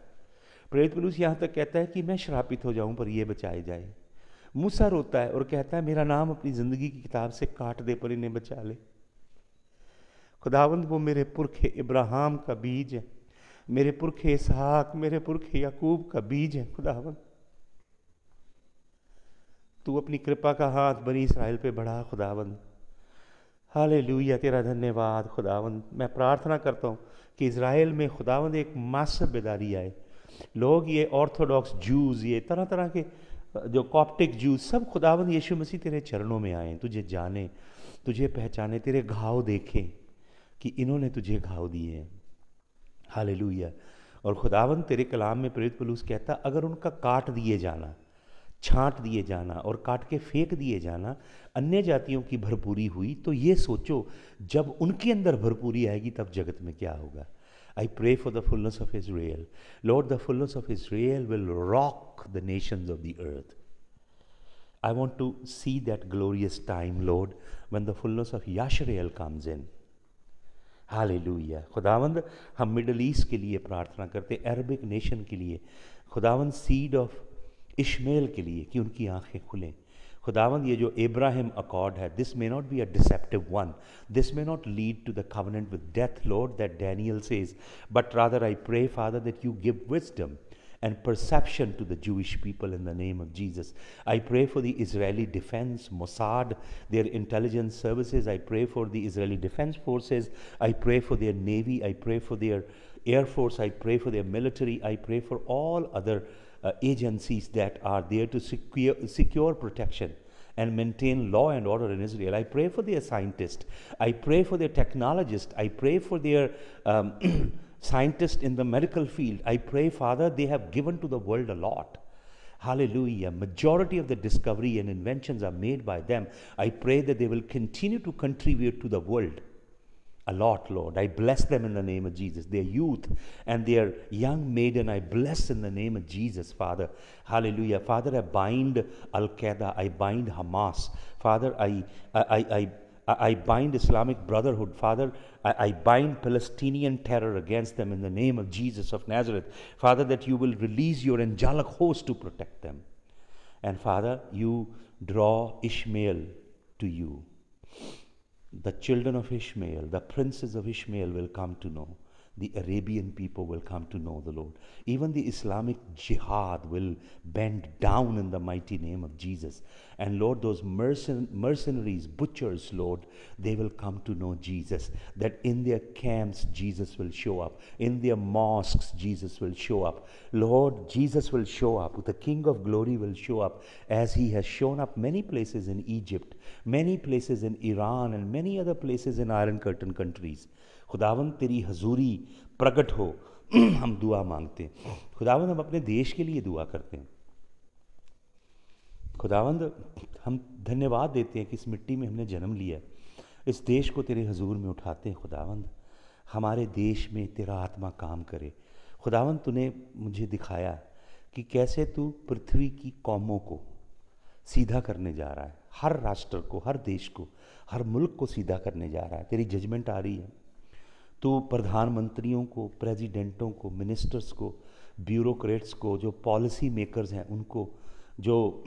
प्रेरित पौलुस यहाँ तक कहता है कि मैं श्रापित हो जाऊँ पर ये बचाए जाए। मूसा रोता है और कहता है मेरा नाम अपनी ज़िंदगी की किताब से काट दे पर इन्हें बचा ले। खुदावंद वो मेरे पुरखे इब्राहिम का बीज है, मेरे पुरखे इसहाक, मेरे पुरखे याकूब का बीज है। खुदावंद तू अपनी कृपा का हाथ बनी इसराइल पे बढ़ा खुदावंद। हालेलुया, तेरा धन्यवाद खुदावंद। मैं प्रार्थना करता हूँ कि इज़राइल में खुदावंद एक मास्टर बेदारी आए। लोग ये ऑर्थोडॉक्स जूज़, ये तरह तरह के जो कॉप्टिक जूज़, सब खुदावंद यीशु मसीह तेरे चरणों में आए, तुझे जाने, तुझे पहचाने, तेरे घाव देखें कि इन्होंने तुझे घाव दिए हैं। हालेलुया। और खुदावंद तेरे कलाम में प्रेरित पौलुस कहता अगर उनका काट दिए जाना, छांट दिए जाना और काट के फेंक दिए जाना अन्य जातियों की भरपूरी हुई, तो ये सोचो जब उनके अंदर भरपूरी आएगी तब जगत में क्या होगा। I pray for the fullness of Israel. Lord, the fullness of Israel will rock the nations of the earth. I want to see that glorious time, Lord, when the fullness of Yashrael comes in. Hallelujah. खुदावंद हम middle east के लिए प्रार्थना करते, Arabic nation के लिए, खुदावंद seed of इश्मेल के लिए कि उनकी आंखें खुलें। खुदावंद ये जो इब्राहिम अकॉर्ड है, this may not be a deceptive one, this may not lead to the covenant with death, Lord, that Daniel says, but rather I pray father that you give wisdom and perception to the Jewish people in the name of Jesus. I pray for the Israeli Defense, Mossad, their intelligence services. I pray for the Israeli Defense Forces. I pray for their Navy. I pray for their Air Force. I pray for their military. I pray for all other agencies that are there to secure protection and maintain law and order in Israel. I pray for their scientists. I pray for their technologists. I pray for their scientists in the medical field. I pray, Father, they have given to the world a lot. Hallelujah. Majority of the discovery and inventions are made by them. I pray that they will continue to contribute to the world a lot, Lord. I bless them in the name of Jesus. Their youth and their young maiden, I bless in the name of Jesus, Father. Hallelujah. Father, I bind Al-Qaeda. I bind Hamas. Father, I bind Islamic Brotherhood. Father, I bind Palestinian terror against them in the name of Jesus of Nazareth. Father, that you will release your angelic host to protect them. And Father, you draw Ishmael to you. The children of Ishmael, the princes of Ishmael will come to know. The Arabian people will come to know the Lord. Even the Islamic jihad will bend down in the mighty name of Jesus. And Lord, those mercenaries, butchers, Lord, they will come to know Jesus. That in their camps, Jesus will show up. In their mosques, Jesus will show up. Lord, Jesus will show up. The King of Glory will show up as he has shown up many places in Egypt, many places in Iran, and many other places in Iron Curtain countries. खुदावंद तेरी हजूरी प्रकट हो, हम दुआ मांगते हैं। खुदावंद हम अपने देश के लिए दुआ करते हैं। खुदावंद हम धन्यवाद देते हैं कि इस मिट्टी में हमने जन्म लिया, इस देश को तेरे हजूर में उठाते हैं। खुदावंद हमारे देश में तेरा आत्मा काम करे। खुदावंद तूने मुझे दिखाया कि कैसे तू पृथ्वी की कौमों को सीधा करने जा रहा है, हर राष्ट्र को, हर देश को, हर मुल्क को सीधा करने जा रहा है। तेरी जजमेंट आ रही है। तो प्रधानमंत्रियों को, प्रेसिडेंटों को, मिनिस्टर्स को, ब्यूरोक्रेट्स को, जो पॉलिसी मेकर्स हैं उनको, जो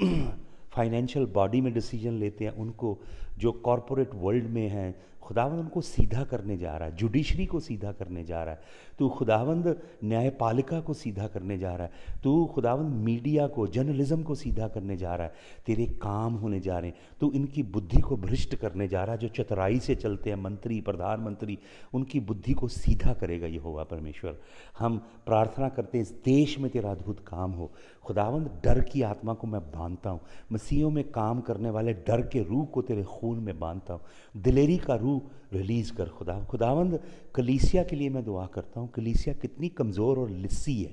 फाइनेंशियल बॉडी में डिसीजन लेते हैं उनको, जो कॉरपोरेट वर्ल्ड में हैं, खुदावंद उनको सीधा करने जा रहा है, जुडिशरी को सीधा करने जा रहा है। तू खुदावंद न्यायपालिका को सीधा करने जा रहा है। तू खुदावंद मीडिया को, जर्नलिज्म को सीधा करने जा रहा है। तेरे काम होने जा रहे हैं। तू इनकी बुद्धि को भ्रष्ट करने जा रहा है। जो चतुराई से चलते हैं, मंत्री, प्रधानमंत्री, उनकी बुद्धि को सीधा करेगा यहोवा परमेश्वर। हम प्रार्थना करते हैं इस देश में तेरा अद्भुत काम हो। खुदावंद डर की आत्मा को मैं बांधता हूँ। मसीहों में काम करने वाले डर के रूह को तेरे खून में बांधता हूँ। दिलेरी का रूह रिलीज कर खुदावंद। कलीसिया के लिए मैं दुआ करता हूँ। कलीसिया कितनी कमज़ोर और लिस्सी है,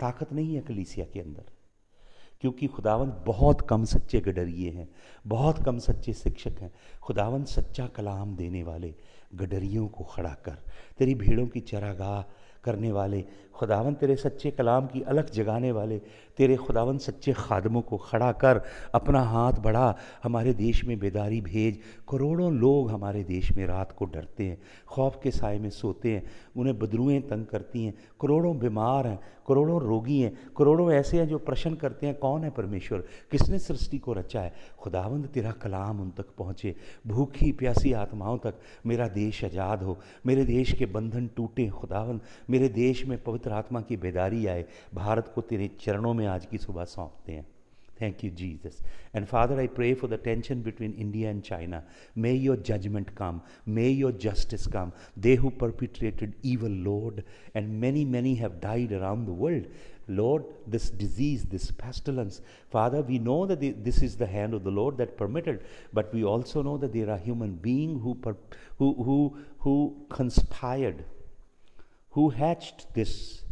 ताकत नहीं है कलीसिया के अंदर, क्योंकि खुदावंद बहुत कम सच्चे गडरिए हैं, बहुत कम सच्चे शिक्षक हैं। खुदावंद सच्चा कलाम देने वाले गडरियों को खड़ा कर, तेरी भीड़ों की चरागाह करने वाले खुदावंद, तेरे सच्चे कलाम की अलग जगाने वाले तेरे खुदावंद सच्चे खादमों को खड़ा कर। अपना हाथ बढ़ा, हमारे देश में बेदारी भेज। करोड़ों लोग हमारे देश में रात को डरते हैं, खौफ के साए में सोते हैं, उन्हें बदरूएँ तंग करती हैं। करोड़ों बीमार हैं, करोड़ों रोगी हैं, करोड़ों ऐसे हैं जो प्रश्न करते हैं कौन है परमेश्वर, किसने सृष्टि को रचा है। खुदावंद तेरा कलाम उन तक पहुँचे, भूखी प्यासी आत्माओं तक। मेरा देश आज़ाद हो, मेरे देश के बंधन टूटे खुदावंद, मेरे देश में पवित्र आत्मा की बेदारी आए। भारत को तेरे चरणों में आज की सुबह सौंपते हैं। Thank you, Jesus. And Father, I pray for the tension between India and China. May your judgment come. May your justice come. They who perpetrated evil, Lord, and many, many have died around the world. Lord, this disease, this pestilence, Father, we know that this is the hand of the Lord that permitted, but we also know that there are human beings who conspired, who hatched this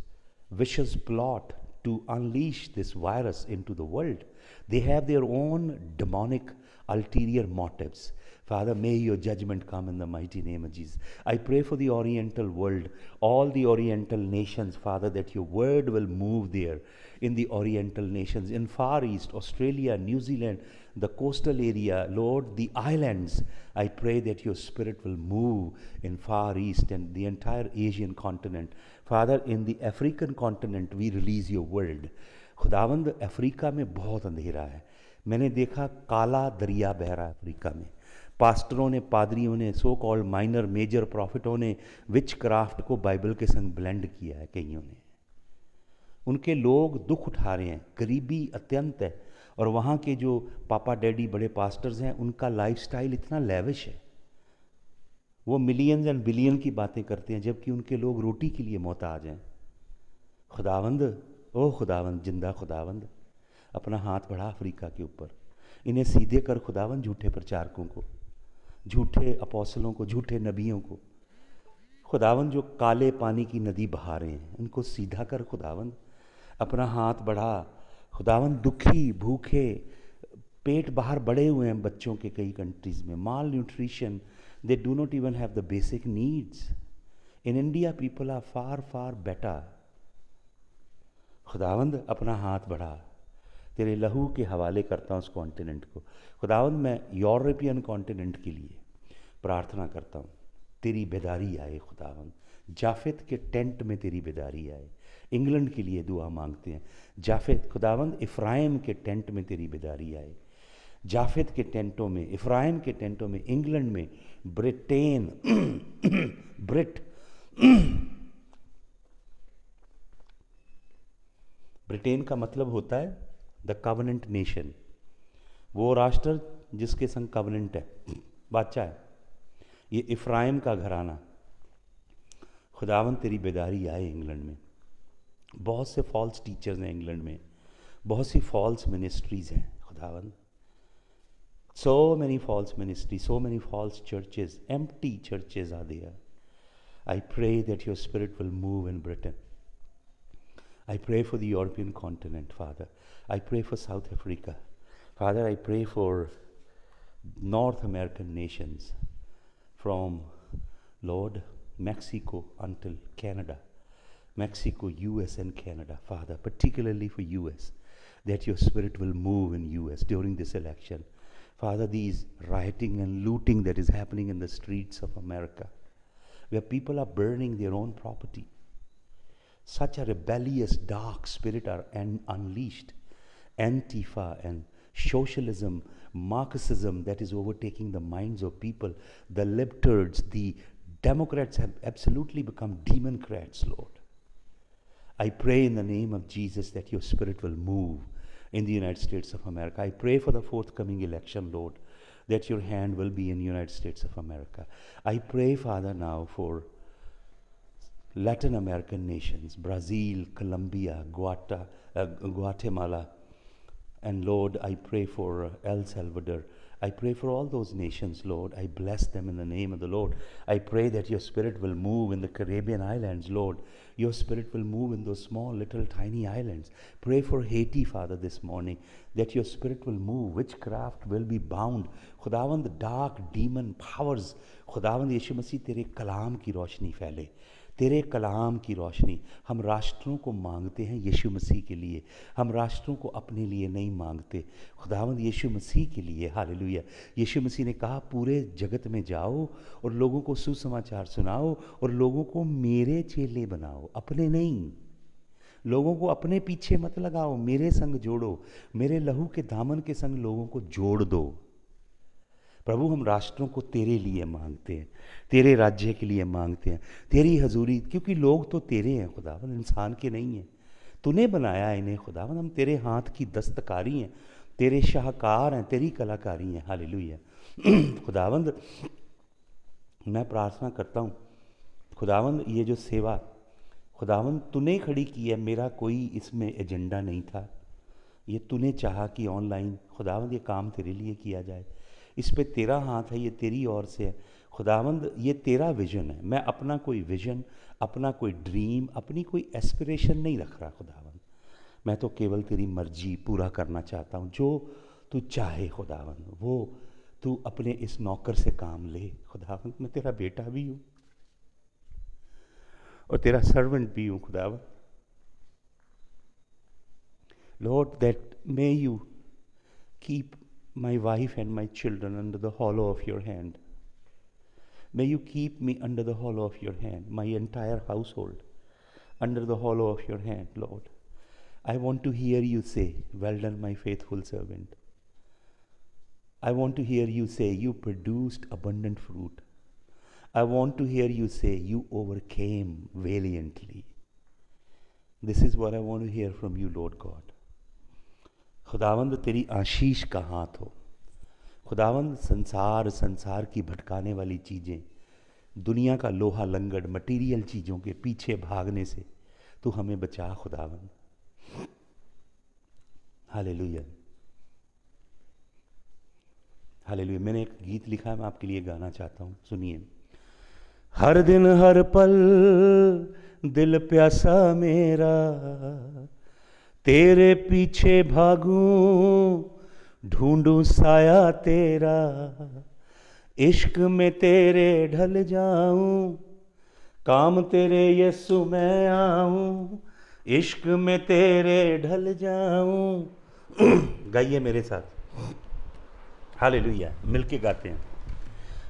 vicious plot to unleash this virus into the world. They have their own demonic ulterior motives. Father, may your judgment come in the mighty name of Jesus. I pray for the Oriental world, all the Oriental nations, Father, that your word will move there in the Oriental nations, in Far East, Australia, New Zealand, the coastal area, Lord, the islands. I pray that your spirit will move in Far East and the entire Asian continent. Father, in the African continent, we release your word. खुदावंद, Africa में बहुत अंधेरा है। मैंने देखा काला दरिया बह रहा है अफ्रीका में। पास्टरों ने, पादरियों ने, सो कॉल्ड माइनर मेजर प्रॉफिटों ने विच क्राफ्ट को बाइबल के संग ब्लेंड किया है। कईयों ने, उनके लोग दुख उठा रहे हैं, गरीबी अत्यंत है। और वहाँ के जो पापा डैडी बड़े पास्टर्स हैं, उनका लाइफस्टाइल इतना लेविश है, वो मिलियंस एंड बिलियन की बातें करते हैं, जबकि उनके लोग रोटी के लिए मोहताज हैं। खुदावंद, ओ खुदावंद, जिंदा खुदावंद, अपना हाथ बढ़ा अफ्रीका के ऊपर। इन्हें सीधे कर खुदावंद, झूठे प्रचारकों को, झूठे अपोस्तलों को, झूठे नबियों को। खुदावंद, जो काले पानी की नदी बहा रहे हैं, उनको सीधा कर खुदावंद। अपना हाथ बढ़ा खुदावंद। दुखी, भूखे, पेट बाहर बढ़े हुए हैं बच्चों के कई कंट्रीज में, माल nutrition, they do not even have the basic needs. In India, people are far, far better. खुदावंद, अपना हाथ बढ़ा, तेरे लहू के हवाले करता हूँ उस कॉन्टिनेंट को। खुदावंद, मैं यूरोपियन कॉन्टिनेंट के लिए प्रार्थना करता हूँ, तेरी बेदारी आए खुदावंद। जाफेद के टेंट में तेरी बेदारी आए। इंग्लैंड के लिए दुआ मांगते हैं। जाफेद, खुदावंद, इफ्राइम के टेंट में तेरी बेदारी आए। जाफेद के टेंटों में, इफ्राइम के टेंटों में, इंग्लैंड में, ब्रिटेन ब्रिटेन का मतलब होता है द कवनेंट नेशन, वो राष्ट्र जिसके संग कवनेंट है, बादशाह है। ये इफ्राइम का घराना। खुदावन, तेरी बेदारी आए इंग्लैंड में। बहुत से फॉल्स टीचर्स हैं इंग्लैंड में, बहुत सी फॉल्स मिनिस्ट्रीज हैं खुदावन। So many false ministries, so many false churches, empty churches are there. I pray that your spirit will move in Britain. I pray for the European continent, Father. I pray for South Africa. Father, I pray for North American nations, from, Lord, Mexico until Canada. Mexico, US and Canada, Father, particularly for US, that your spirit will move in US during this election. Father, these rioting and looting that is happening in the streets of America, where people are burning their own property. Such a rebellious, dark spirit are unleashed. Antifa and socialism, Marxism that is overtaking the minds of people, the libertarians, the Democrats have absolutely become democrats, Lord. I pray in the name of Jesus that your Spirit will move in the United States of America. I pray for the forthcoming election, Lord, that your hand will be in the United States of America. I pray, Father, now for Latin American nations, Brazil, Colombia, Guatemala, and Lord, I pray for El Salvador. I pray for all those nations, Lord. I bless them in the name of the Lord. I pray that your Spirit will move in the Caribbean islands, Lord. Your Spirit will move in those small, little, tiny islands. Pray for Haiti, Father, this morning, that your Spirit will move. Witchcraft will be bound. खुदावंद, the dark demon powers, खुदावंद यीशु मसीह तेरे कलाम की रोशनी फैले, तेरे कलाम की रोशनी। हम राष्ट्रों को मांगते हैं यीशु मसीह के लिए, हम राष्ट्रों को अपने लिए नहीं मांगते, खुदावंद यीशु मसीह के लिए। हालेलुया। यीशु मसीह ने कहा पूरे जगत में जाओ और लोगों को सुसमाचार सुनाओ और लोगों को मेरे चेले बनाओ, अपने नहीं। लोगों को अपने पीछे मत लगाओ, मेरे संग जोड़ो, मेरे लहू के दामन के संग लोगों को जोड़ दो। प्रभु, हम राष्ट्रों को तेरे लिए मांगते हैं, तेरे राज्य के लिए मांगते हैं, तेरी हजूरी, क्योंकि लोग तो तेरे हैं खुदावंद, इंसान के नहीं हैं। तूने बनाया इन्हें खुदावंद, हम तेरे हाथ की दस्तकारी हैं, तेरे शाहकार हैं, तेरी कलाकारी हैं। हालेलुया। खुदावंद, मैं प्रार्थना करता हूँ खुदावंद, ये जो सेवा खुदावंद तूने खड़ी की है, मेरा कोई इसमें एजेंडा नहीं था। ये तूने चाहा कि ऑनलाइन खुदावंद ये काम तेरे लिए किया जाए, इस पे तेरा हाथ है, ये तेरी ओर से है खुदावंद, ये तेरा विजन है। मैं अपना कोई विजन, अपना कोई ड्रीम, अपनी कोई एस्पिरेशन नहीं रख रहा खुदावंद, मैं तो केवल तेरी मर्जी पूरा करना चाहता हूँ। जो तू चाहे खुदावंद, वो तू अपने इस नौकर से काम ले खुदावंद। मैं तेरा बेटा भी हूँ और तेरा सर्वेंट भी हूँ खुदावंद। Lord, that may you keep my wife and my children under the hollow of your hand. May you keep me under the hollow of your hand, my entire household under the hollow of your hand, Lord. I want to hear you say, well done, my faithful servant. I want to hear you say, you produced abundant fruit. I want to hear you say, you overcame valiantly. This is what I want to hear from you, Lord God. खुदावंद, तेरी आशीष का हाथ हो खुदावंद। संसार की भटकाने वाली चीज़ें, दुनिया का लोहा लंगड़, मटीरियल चीज़ों के पीछे भागने से तू हमें बचा खुदावंद। Hallelujah, hallelujah. मैंने एक गीत लिखा है, मैं आपके लिए गाना चाहता हूँ, सुनिए। हर दिन हर पल दिल प्यासा मेरा, तेरे पीछे भागूं ढूंढूं साया तेरा, इश्क में तेरे ढल जाऊं, काम तेरे यीशु मैं आऊं, इश्क में तेरे ढल जाऊं। गाइए मेरे साथ, हालेलुया, मिलके गाते हैं।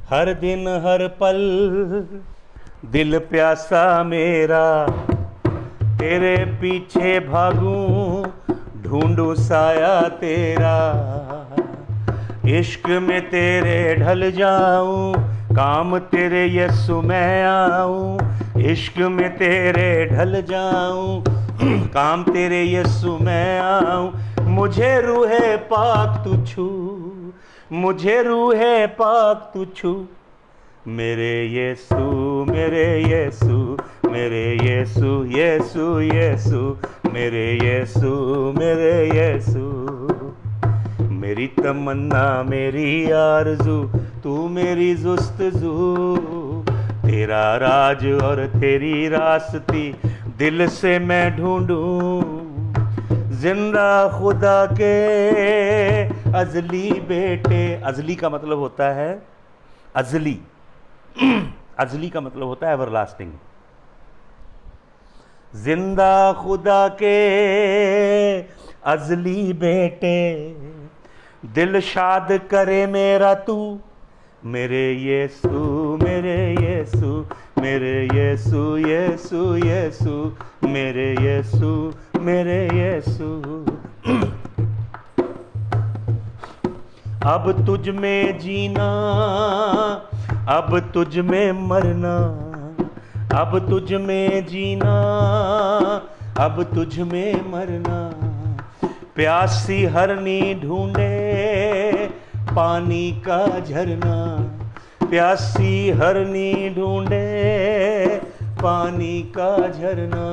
हर दिन हर पल दिल प्यासा मेरा, तेरे पीछे भागूं ढूंढूं साया तेरा, इश्क में तेरे ढल जाऊं, काम तेरे यीशु मैं आऊं, इश्क में तेरे ढल जाऊं, काम तेरे यीशु मैं आऊं। मुझे रूहे पाक तू छू, मुझे रूहे पाक तू छू, मेरे यीशु, मेरे यीशु, मेरे यीशु, यीशु यीशु, मेरे यीशु, मेरे यीशु। मेरी तमन्ना, मेरी आरज़ू, तू मेरी जुस्तजू, तेरा राज और तेरी रास्ती दिल से मैं ढूंढूं, जिंदा खुदा के अजली बेटे। अजली का मतलब होता है अजली, अजली का मतलब होता है एवरलास्टिंग। जिंदा खुदा के अजली बेटे, दिल शाद करे मेरा तू, मेरे यीशु, मेरे यीशु, मेरे यीशु, यीशु यीशु, मेरे यीशु, मेरे यीशु। अब तुझ में जीना, अब तुझ में मरना, अब तुझ में जीना, अब तुझ में मरना। प्यासी हरनी ढूंढे पानी का झरना, प्यासी हरनी ढूंढे पानी का झरना।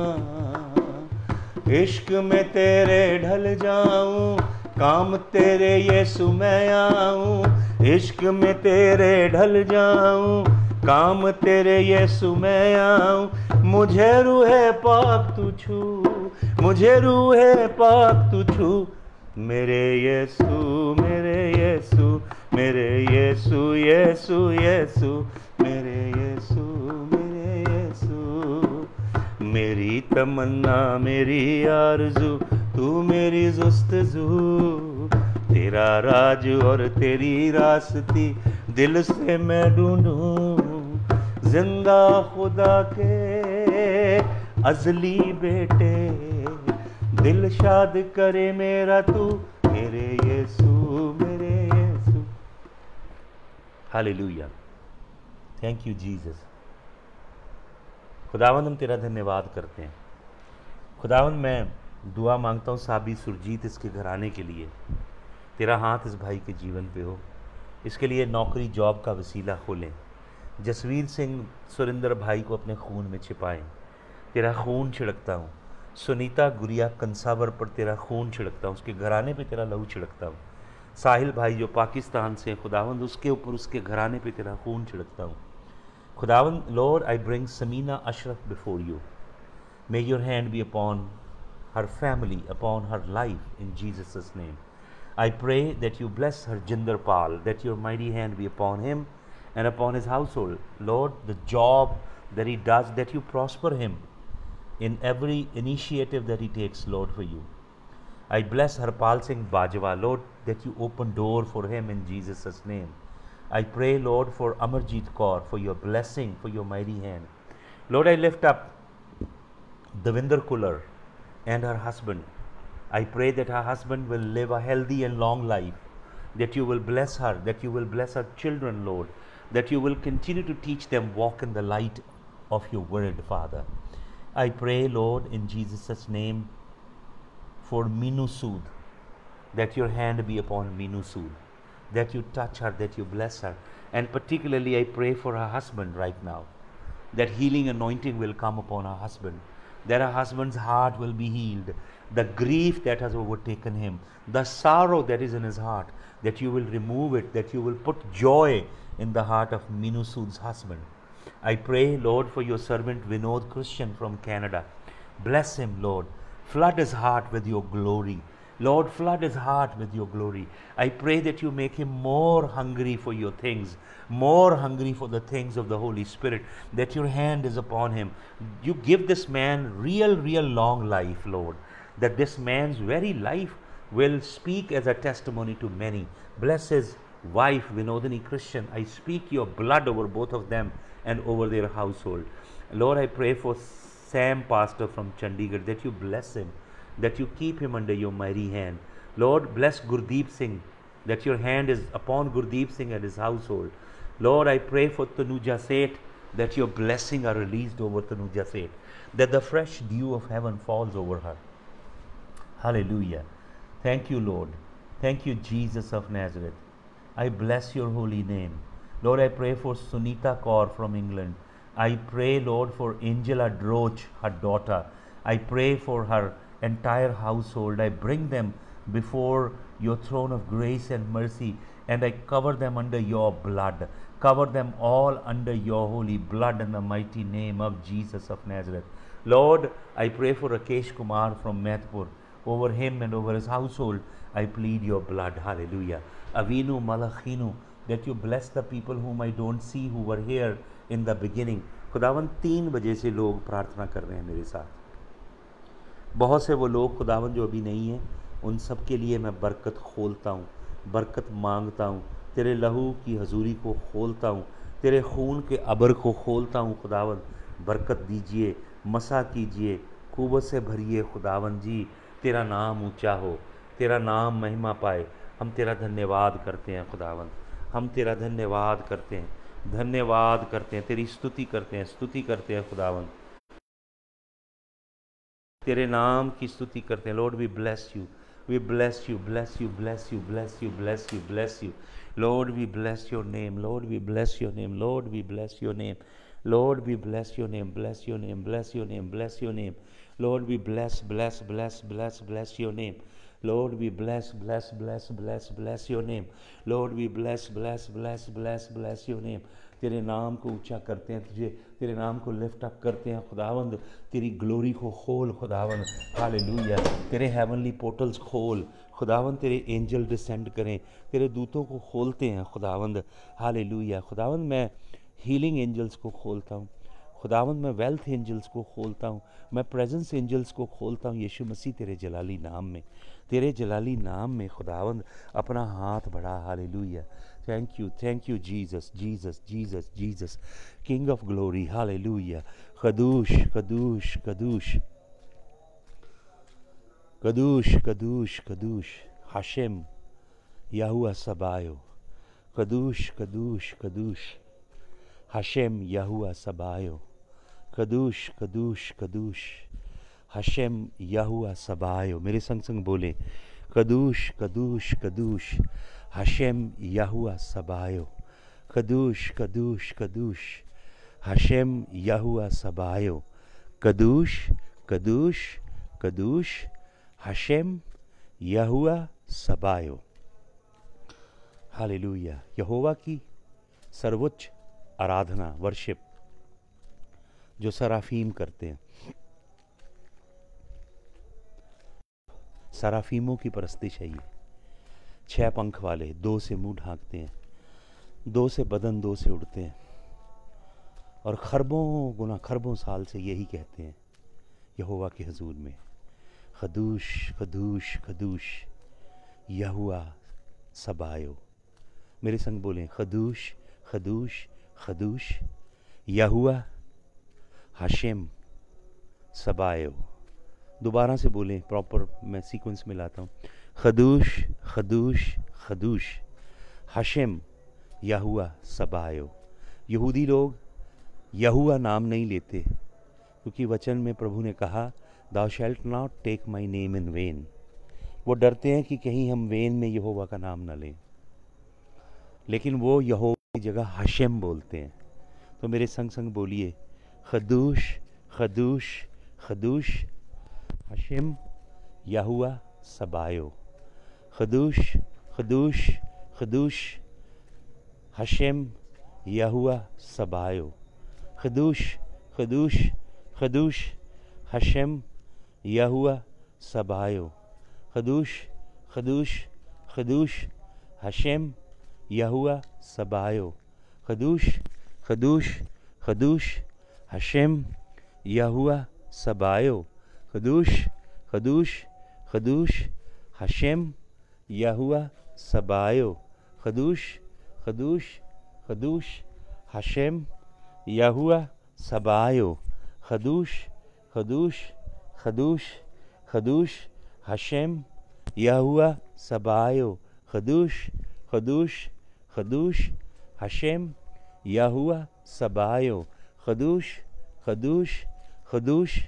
इश्क में तेरे ढल जाऊं, काम तेरे यीशु मैं आऊं। इश्क में तेरे ढल जाऊं, काम तेरे यीशु मैं आऊं। मुझे रूहे पाक तू छू, मुझे रूहे पाक तू छू। मेरे यीशु, मेरे यीशु, मेरे यीशु, यीशु, यीशु, मेरे यीशु, मेरे यीशु। मेरी तमन्ना, मेरी आरज़ू, तू मेरी जुस्तजू। तेरा राज और तेरी रास्ती दिल से मैं ढूंढूं। जिंदा खुदा के अजली बेटे, दिल शाद करे मेरा तू, मेरे यीशु, मेरे यीशु। Hallelujah, thank you Jesus. खुदावंद हम तेरा धन्यवाद करते हैं। खुदावंद मैं दुआ मांगता हूँ साबी सुरजीत इसके घराने के लिए, तेरा हाथ इस भाई के जीवन पे हो, इसके लिए नौकरी जॉब का वसीला खोलें। जसवीर सिंह सुरेंद्र भाई को अपने खून में छिपाएं, तेरा खून छिड़कता हूँ। सुनीता गुड़िया कंसावर पर तेरा खून छिड़कता हूँ, उसके घराने पे तेरा लहू छिड़कता हूँ। साहिल भाई जो पाकिस्तान से, खुदावंद उसके ऊपर उसके घराने पे तेरा खून छिड़कता हूँ। खुदावंद, Lord I bring Samina Ashraf before you. May your hand be upon her family, upon her life, in Jesus' name. I pray that you bless her Jinder Pal, that your mighty hand be upon him and upon his household. Lord, the job that he does, that you prosper him in every initiative that he takes, Lord, for you. I bless Harpal Singh Bajwa, Lord, that you open door for him in Jesus' name. I pray, Lord, for Amarjeet Kaur, for your blessing, for your mighty hand. Lord, I lift up Davinder Kular and her husband. I pray that her husband will live a healthy and long life, that you will bless her, that you will bless her children, Lord, that you will continue to teach them walk in the light of your word, Father. I pray, Lord, in Jesus' name for Minu Sood, that your hand be upon Minu Sood, that you touch her, that you bless her. And particularly I pray for her husband right now, that healing anointing will come upon her husband, that her husband's heart will be healed, the grief that has overtaken him, the sorrow that is in his heart, that you will remove it, that you will put joy in the heart of Minu Sood's husband. I pray, Lord, for your servant Vinod Christian from Canada. Bless him, Lord. Flood his heart with your glory. Lord, flood his heart with your glory. I pray that you make him more hungry for your things, more hungry for the things of the Holy Spirit, that your hand is upon him. You give this man real long life, Lord, that this man's very life will speak as a testimony to many. Bless his wife, Vinodini Christian. I speak your blood over both of them and over their household. Lord, I pray for Sam Pastor from Chandigarh, that you bless him, that you keep him under your mighty hand. Lord, bless Gurdeep Singh, that your hand is upon Gurdeep Singh and his household. Lord, I pray for Tanuja Seth, that your blessing are released over Tanuja Seth, that the fresh dew of heaven falls over her. Hallelujah. Thank you, Lord. Thank you, Jesus of Nazareth. I bless your holy name. Lord, I pray for Sunita Kaur from England. I pray, Lord, for Angela Droch, her daughter. I pray for her entire household. I bring them before your throne of grace and mercy, and I cover them under your blood. Cover them all under your holy blood in the mighty name of Jesus of Nazareth. Lord, I pray for Rakesh Kumar from Mehpur. Over him and over his household, I plead your blood. Hallelujah. Avinu Malachinu, that you bless the people whom I don't see, who were here in the beginning. खुदावन 3 बजे से लोग प्रार्थना कर रहे हैं मेरे साथ। बहुत से वो लोग खुदावन जो अभी नहीं हैं, उन सब के लिए मैं बरकत खोलता हूँ, बरकत मांगता हूँ, तेरे लहू की हजूरी को खोलता हूँ, तेरे खून के अबर को खोलता हूँ। खुदावन बरकत दीजिए, मसा कीजिए, कुव्वत से भरिए खुदावन जी। तेरा नाम ऊंचा हो, तेरा नाम महिमा पाए। हम तेरा धन्यवाद करते हैं खुदावंद, हम तेरा धन्यवाद करते हैं, धन्यवाद करते हैं, तेरी स्तुति करते हैं खुदावंद, तेरे नाम की स्तुति करते हैं। Lord we bless you, we bless you, bless you, bless you, bless you, bless you, bless you. Lord we bless your name, Lord we bless your name, Lord we bless your name, Lord we bless your name, bless your name, bless your name, bless your name. Lord we bless bless bless bless bless your name, Lord we bless bless bless bless bless your name, Lord we bless bless bless bless bless your name। तेरे नाम को ऊंचा करते हैं, तुझे तेरे नाम को लिफ्ट अप करते हैं खुदावंद, तेरी ग्लोरी को खोल खुदावंद, हालेलुया। तेरे हेवनली पोर्टल्स खोल खुदावंद, तेरे एंजल डिसेंड करें, तेरे दूतों को खोलते हैं खुदावंद, हालेलुया। खुदावंद मैं हीलिंग एंजल्स को खोलता हूँ खुदावंद, मैं वेल्थ एंजल्स को खोलता हूँ, मैं प्रेजेंस एंजल्स को खोलता हूँ यीशु मसीह तेरे जलाली नाम में, तेरे जलाली नाम में खुदावंद अपना हाथ बढ़ा, hallelujah. Thank you Jesus Jesus Jesus Jesus, king of glory, hallelujah. कदूश कदूश कदूश कदूश कदूश कदूश हाशिम याहुआ सबायो, कदूश कदूश कदूश हाशिम याहुआ सबायो, कदूश कदूश कदूश हशेम याहुआ सबायो। मेरे संग संग बोले, कदूश कदूश कदूश हशेम याहुआ सबायो, कदूश कदूश कदूश हशेम याहुआ सबायो, कदूश कदूश कदूश हशेम याहुआ सबायो। हालेलुया। यहोवा की सर्वोच्च आराधना, वर्शिप जो सराफीम करते हैं, सराफीमों की परस्तिश है ये। 6 पंख वाले, 2 से मुंह ढांकते हैं, 2 से बदन, 2 से उड़ते हैं, और खरबों गुना खरबों साल से यही कहते हैं यहोवा के हजूर में, खदूश खदूश खदूश यहुआ सबायो। मेरे संग बोलें, खदूश खदूश खदूश यहुआ हाशिम सबायो। दोबारा से बोलें, प्रॉपर मैं सीक्वेंस में लाता हूँ। खदूश खदूश खदूश हाशिम याहुआ सबायो। यहूदी लोग यहुआ नाम नहीं लेते, क्योंकि वचन में प्रभु ने कहा, Thou shalt not take my name in vain। वो डरते हैं कि कहीं हम वेन में यहोवा का नाम ना लें, लेकिन वो यहोवा की जगह हाशिम बोलते हैं। तो मेरे संग संग बोलिए, खदूश खदूश खदूश Hashim Yahuah सबायो, खदूश खदूश खदूश Hashim Yahuah सबायो, खदूश खदूश खदूश Hashim Yahuah सबायो, खदूश खदूश खदूश Hashim Yahuah सबायो, खदूश खदूश खदूश Hashim Yahuah सबायो, खदूश खदूश खदूश Hashim Yahuah सबायो, खदूश खदूश खदूश Hashim Yahuah सबायो, खदूश खदूश खदूश खदूश Hashim Yahuah सबायो, खदूश खदूश खदूश Hashim Yahuah सबायो, खदूश खदूश खदूश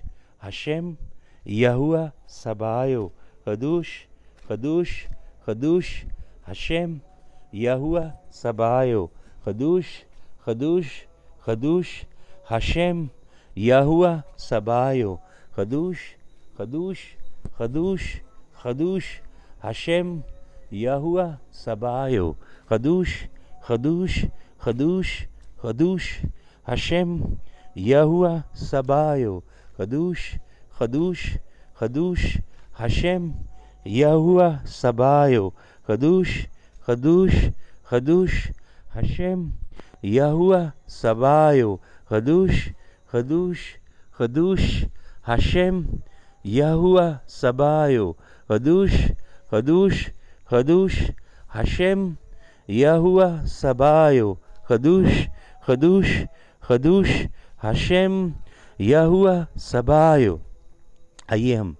Hashim Yahuah सबायो, खदूश खदूश खदूश Hashim Yahuah सबायो, खदूश खदूश खदूश Hashim Yahuah सबायो, खदूश खदूश खदूश खदूश Hashim Yahuah सबायो, खदूश खदूश खदूश खदूश Hashim Yahuah सबायो, खदूश खदूश खदूश Hashim Yahuah सबायो, खदूश खदूश खदूश Hashim Yahuah सबायो, खदूश खदूश खदूश Hashim Yahuah सबायो, खदूश खदूश खदूश Hashim Yahuah सबायो, खदूश खदूश खदूश Hashim Yahuah सबायो। आइए हम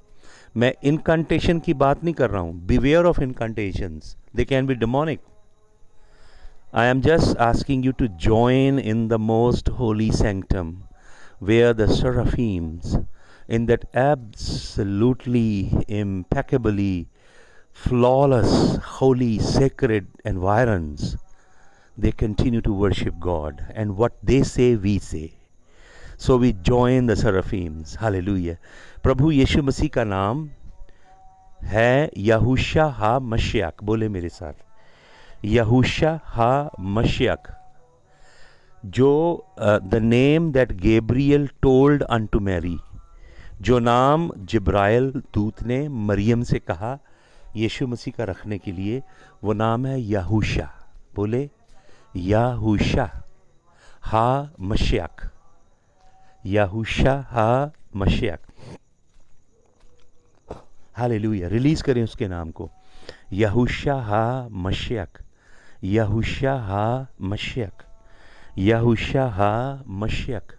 मैं इनकंटेशन की बात नहीं कर रहा हूं. Beware of incantations, they can be demonic. I am just asking you to join in the most holy sanctum where the seraphims, in that absolutely impeccably flawless, holy, sacred environs, they continue to worship God, and what they say, we say. So we join the seraphims. Hallelujah. प्रभु यीशु मसीह का नाम है यहूशा ha मशियक. बोले मेरे साथ, यहूशा ha Mashiach. जो the name that Gabriel told unto Mary, जो नाम जिब्राइल दूत ने मरियम से कहा यीशु मसीह का रखने के लिए, वो नाम है यहूशा. बोले यहूशा हा मशियक. यहूशा हा मशियक. हालेलुया. रिलीज करें उसके नाम को. यहूशा ha मशियक. यहूशा ha मशियक. यहूशा ha मशियक.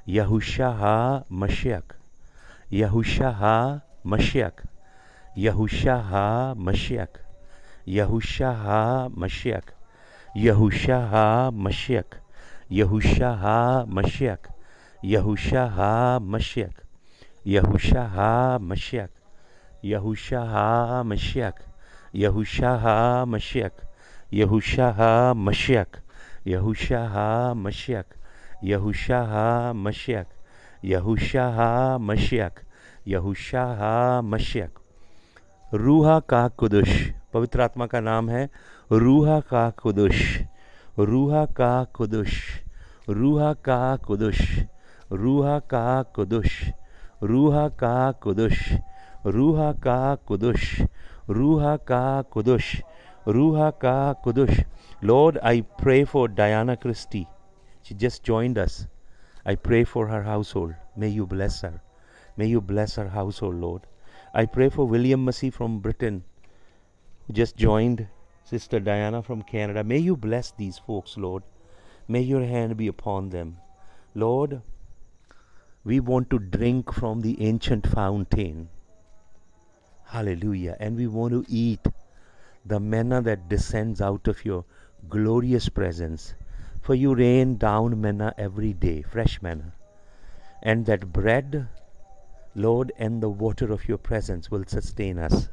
यहूशा ha मशियक. यहूशा ha मशियक. यहूशा ha मशियक. यहूशा ha मशियक. यहूशा ha मशियक. यहूशा ha मशियक. यहूशा ha मशियक. यहूशा ha मशियक. यहूशा ha मशियक. यहूशा ha मशियक. यहूशा ha मशियक. यहूशा ha मशियक. यहूशा ha मशियक. यहूशा ha मशियक. यहूशा ha Mashiach. रूहा का कुदुश, पवित्र आत्मा का नाम है रूहा का कुदुश. रूहा का कुदुश. रूहा का कुदुश. रूहा का कुदुश. रूहा का कुदुश. रूहा का कुदुश. रूहा का कुदुश. रूहा का कुदुश. Lord, I pray for Diana Christie. She just joined us. I pray for her household. May you bless her. May you bless her household, Lord. I pray for William Massey from Britain, who just joined Sister Diana from Canada. May you bless these folks, Lord. May your hand be upon them. Lord, we want to drink from the ancient fountain. Hallelujah. And we want to eat the manna that descends out of your glorious presence. For you rain down manna every day, fresh manna. And that bread, Lord, and the water of your presence will sustain us.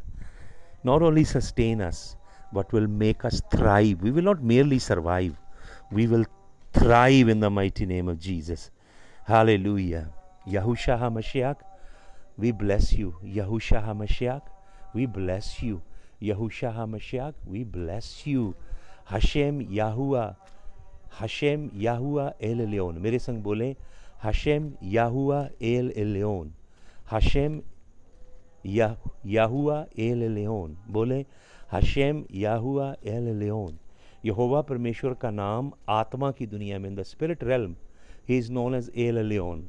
Not only sustain us, but will make us thrive. We will not merely survive. We will thrive in the mighty name of Jesus. Hallelujah. Yahusha HaMashiach, we bless you. Yahusha HaMashiach, we bless you. Yahusha HaMashiach, we bless you. Hashem Yahuwah, Hashem Yahuwah El Elyon. मेरे संग बोले, Hashem Yahuwah El Elyon. Hashem Yahuwah El Elyon. बोले, Hashem Yahuwah El Elyon. यहोवा परमेश्वर का नाम आत्मा की दुनिया में, in the spirit realm, he is known as El Elyon.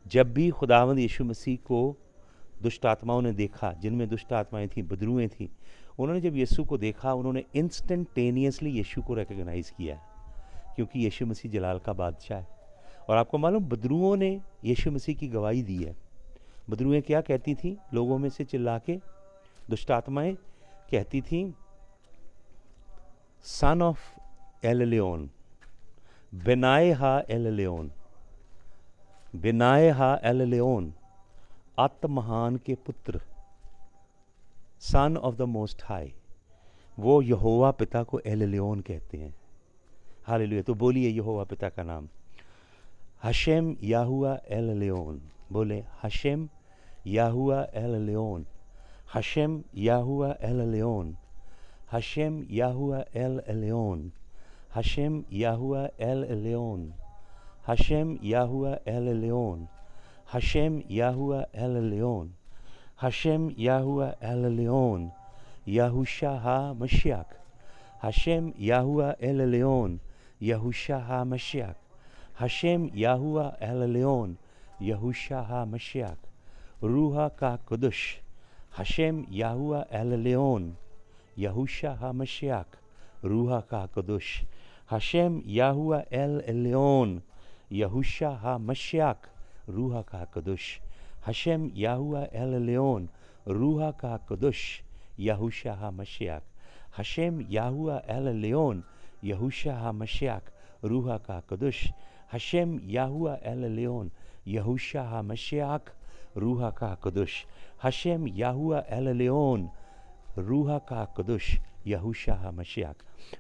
जब भी खुदावंद यीशु मसीह को दुष्ट आत्माओं ने देखा, जिनमें दुष्ट आत्माएं थीं, बदरूएं थीं, उन्होंने जब यीशु को देखा, उन्होंने इंस्टेंटेनियसली यीशु को रिकग्नाइज़ किया, क्योंकि यीशु मसीह जलाल का बादशाह है. और आपको मालूम, बदरूओं ने यीशु मसीह की गवाही दी है. बदरूएं क्या कहती थीं? लोगों में से चिल्ला के दुष्ट आत्माएं कहती थीं, सन ऑफ एल एलियोन, बेनाए हा एल एलियोन, बेनाए हा एल एलियोन, आत्महान के पुत्र, son of the most high. वो यहोवा पिता को एल एलियोन कहते हैं. हालेलुया. तो बोलिए यहोवा पिता का नाम, हशेम याहुआ एल एलियोन. बोले, Hashem Yahuah El Elyon. Hashem Yahuah El Elyon. Hashem Yahuah El Elyon. Hashem Yahuah El Elyon. Hashem Yahuah El Elyon. Hashem Yahuah El Elyon. Hashem Yahuah El Elyon. Yahusha ha Mashiach. Hashem Yahuah El Elyon. Yahusha ha Mashiach. Hashem Yahuah El Elyon. Yahusha ha Mashiach. रूहा का कुदुश. Hashem Yahuah El Elyon. Yahusha ha Mashiach. रूहा का कुदुश. Hashem Yahuah El Elyon. Yahusha ha Mashiach. रूहा का कुदुश. Hashem Yahuah El Elyon रूहा का कुदुश यहूशा मशियाक। हशेम याहुआ एल एलियोन यहूशा मशियाक रूहा का कुदुश। हशेम याहुआ एल एलियोन यहूशा मशियाक रूहा का कुदुश। हशेम याहुआ एल एलियोन रूहा का कुदुश यहूशा मशियाक।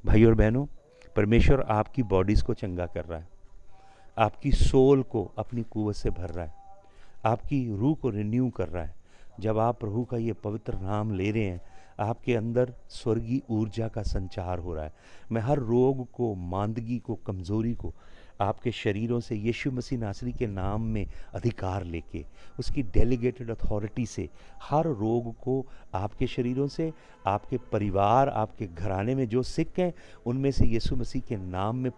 भाई और बहनों, परमेश्वर आपकी बॉडीज़ को चंगा कर रहा है, आपकी सोल को अपनी कुव्वत से भर रहा है, आपकी रूह को रिन्यू कर रहा है। जब आप प्रभु का ये पवित्र नाम ले रहे हैं, आपके अंदर स्वर्गीय ऊर्जा का संचार हो रहा है। मैं हर रोग को, मांदगी को, कमज़ोरी को आपके शरीरों से यीशु मसीह नासरी के नाम में अधिकार लेके, उसकी डेलीगेटेड अथॉरिटी से हर रोग को आपके शरीरों से, आपके परिवार, आपके घराने में जो सिक हैं, उनमें से यीशु मसीह के नाम में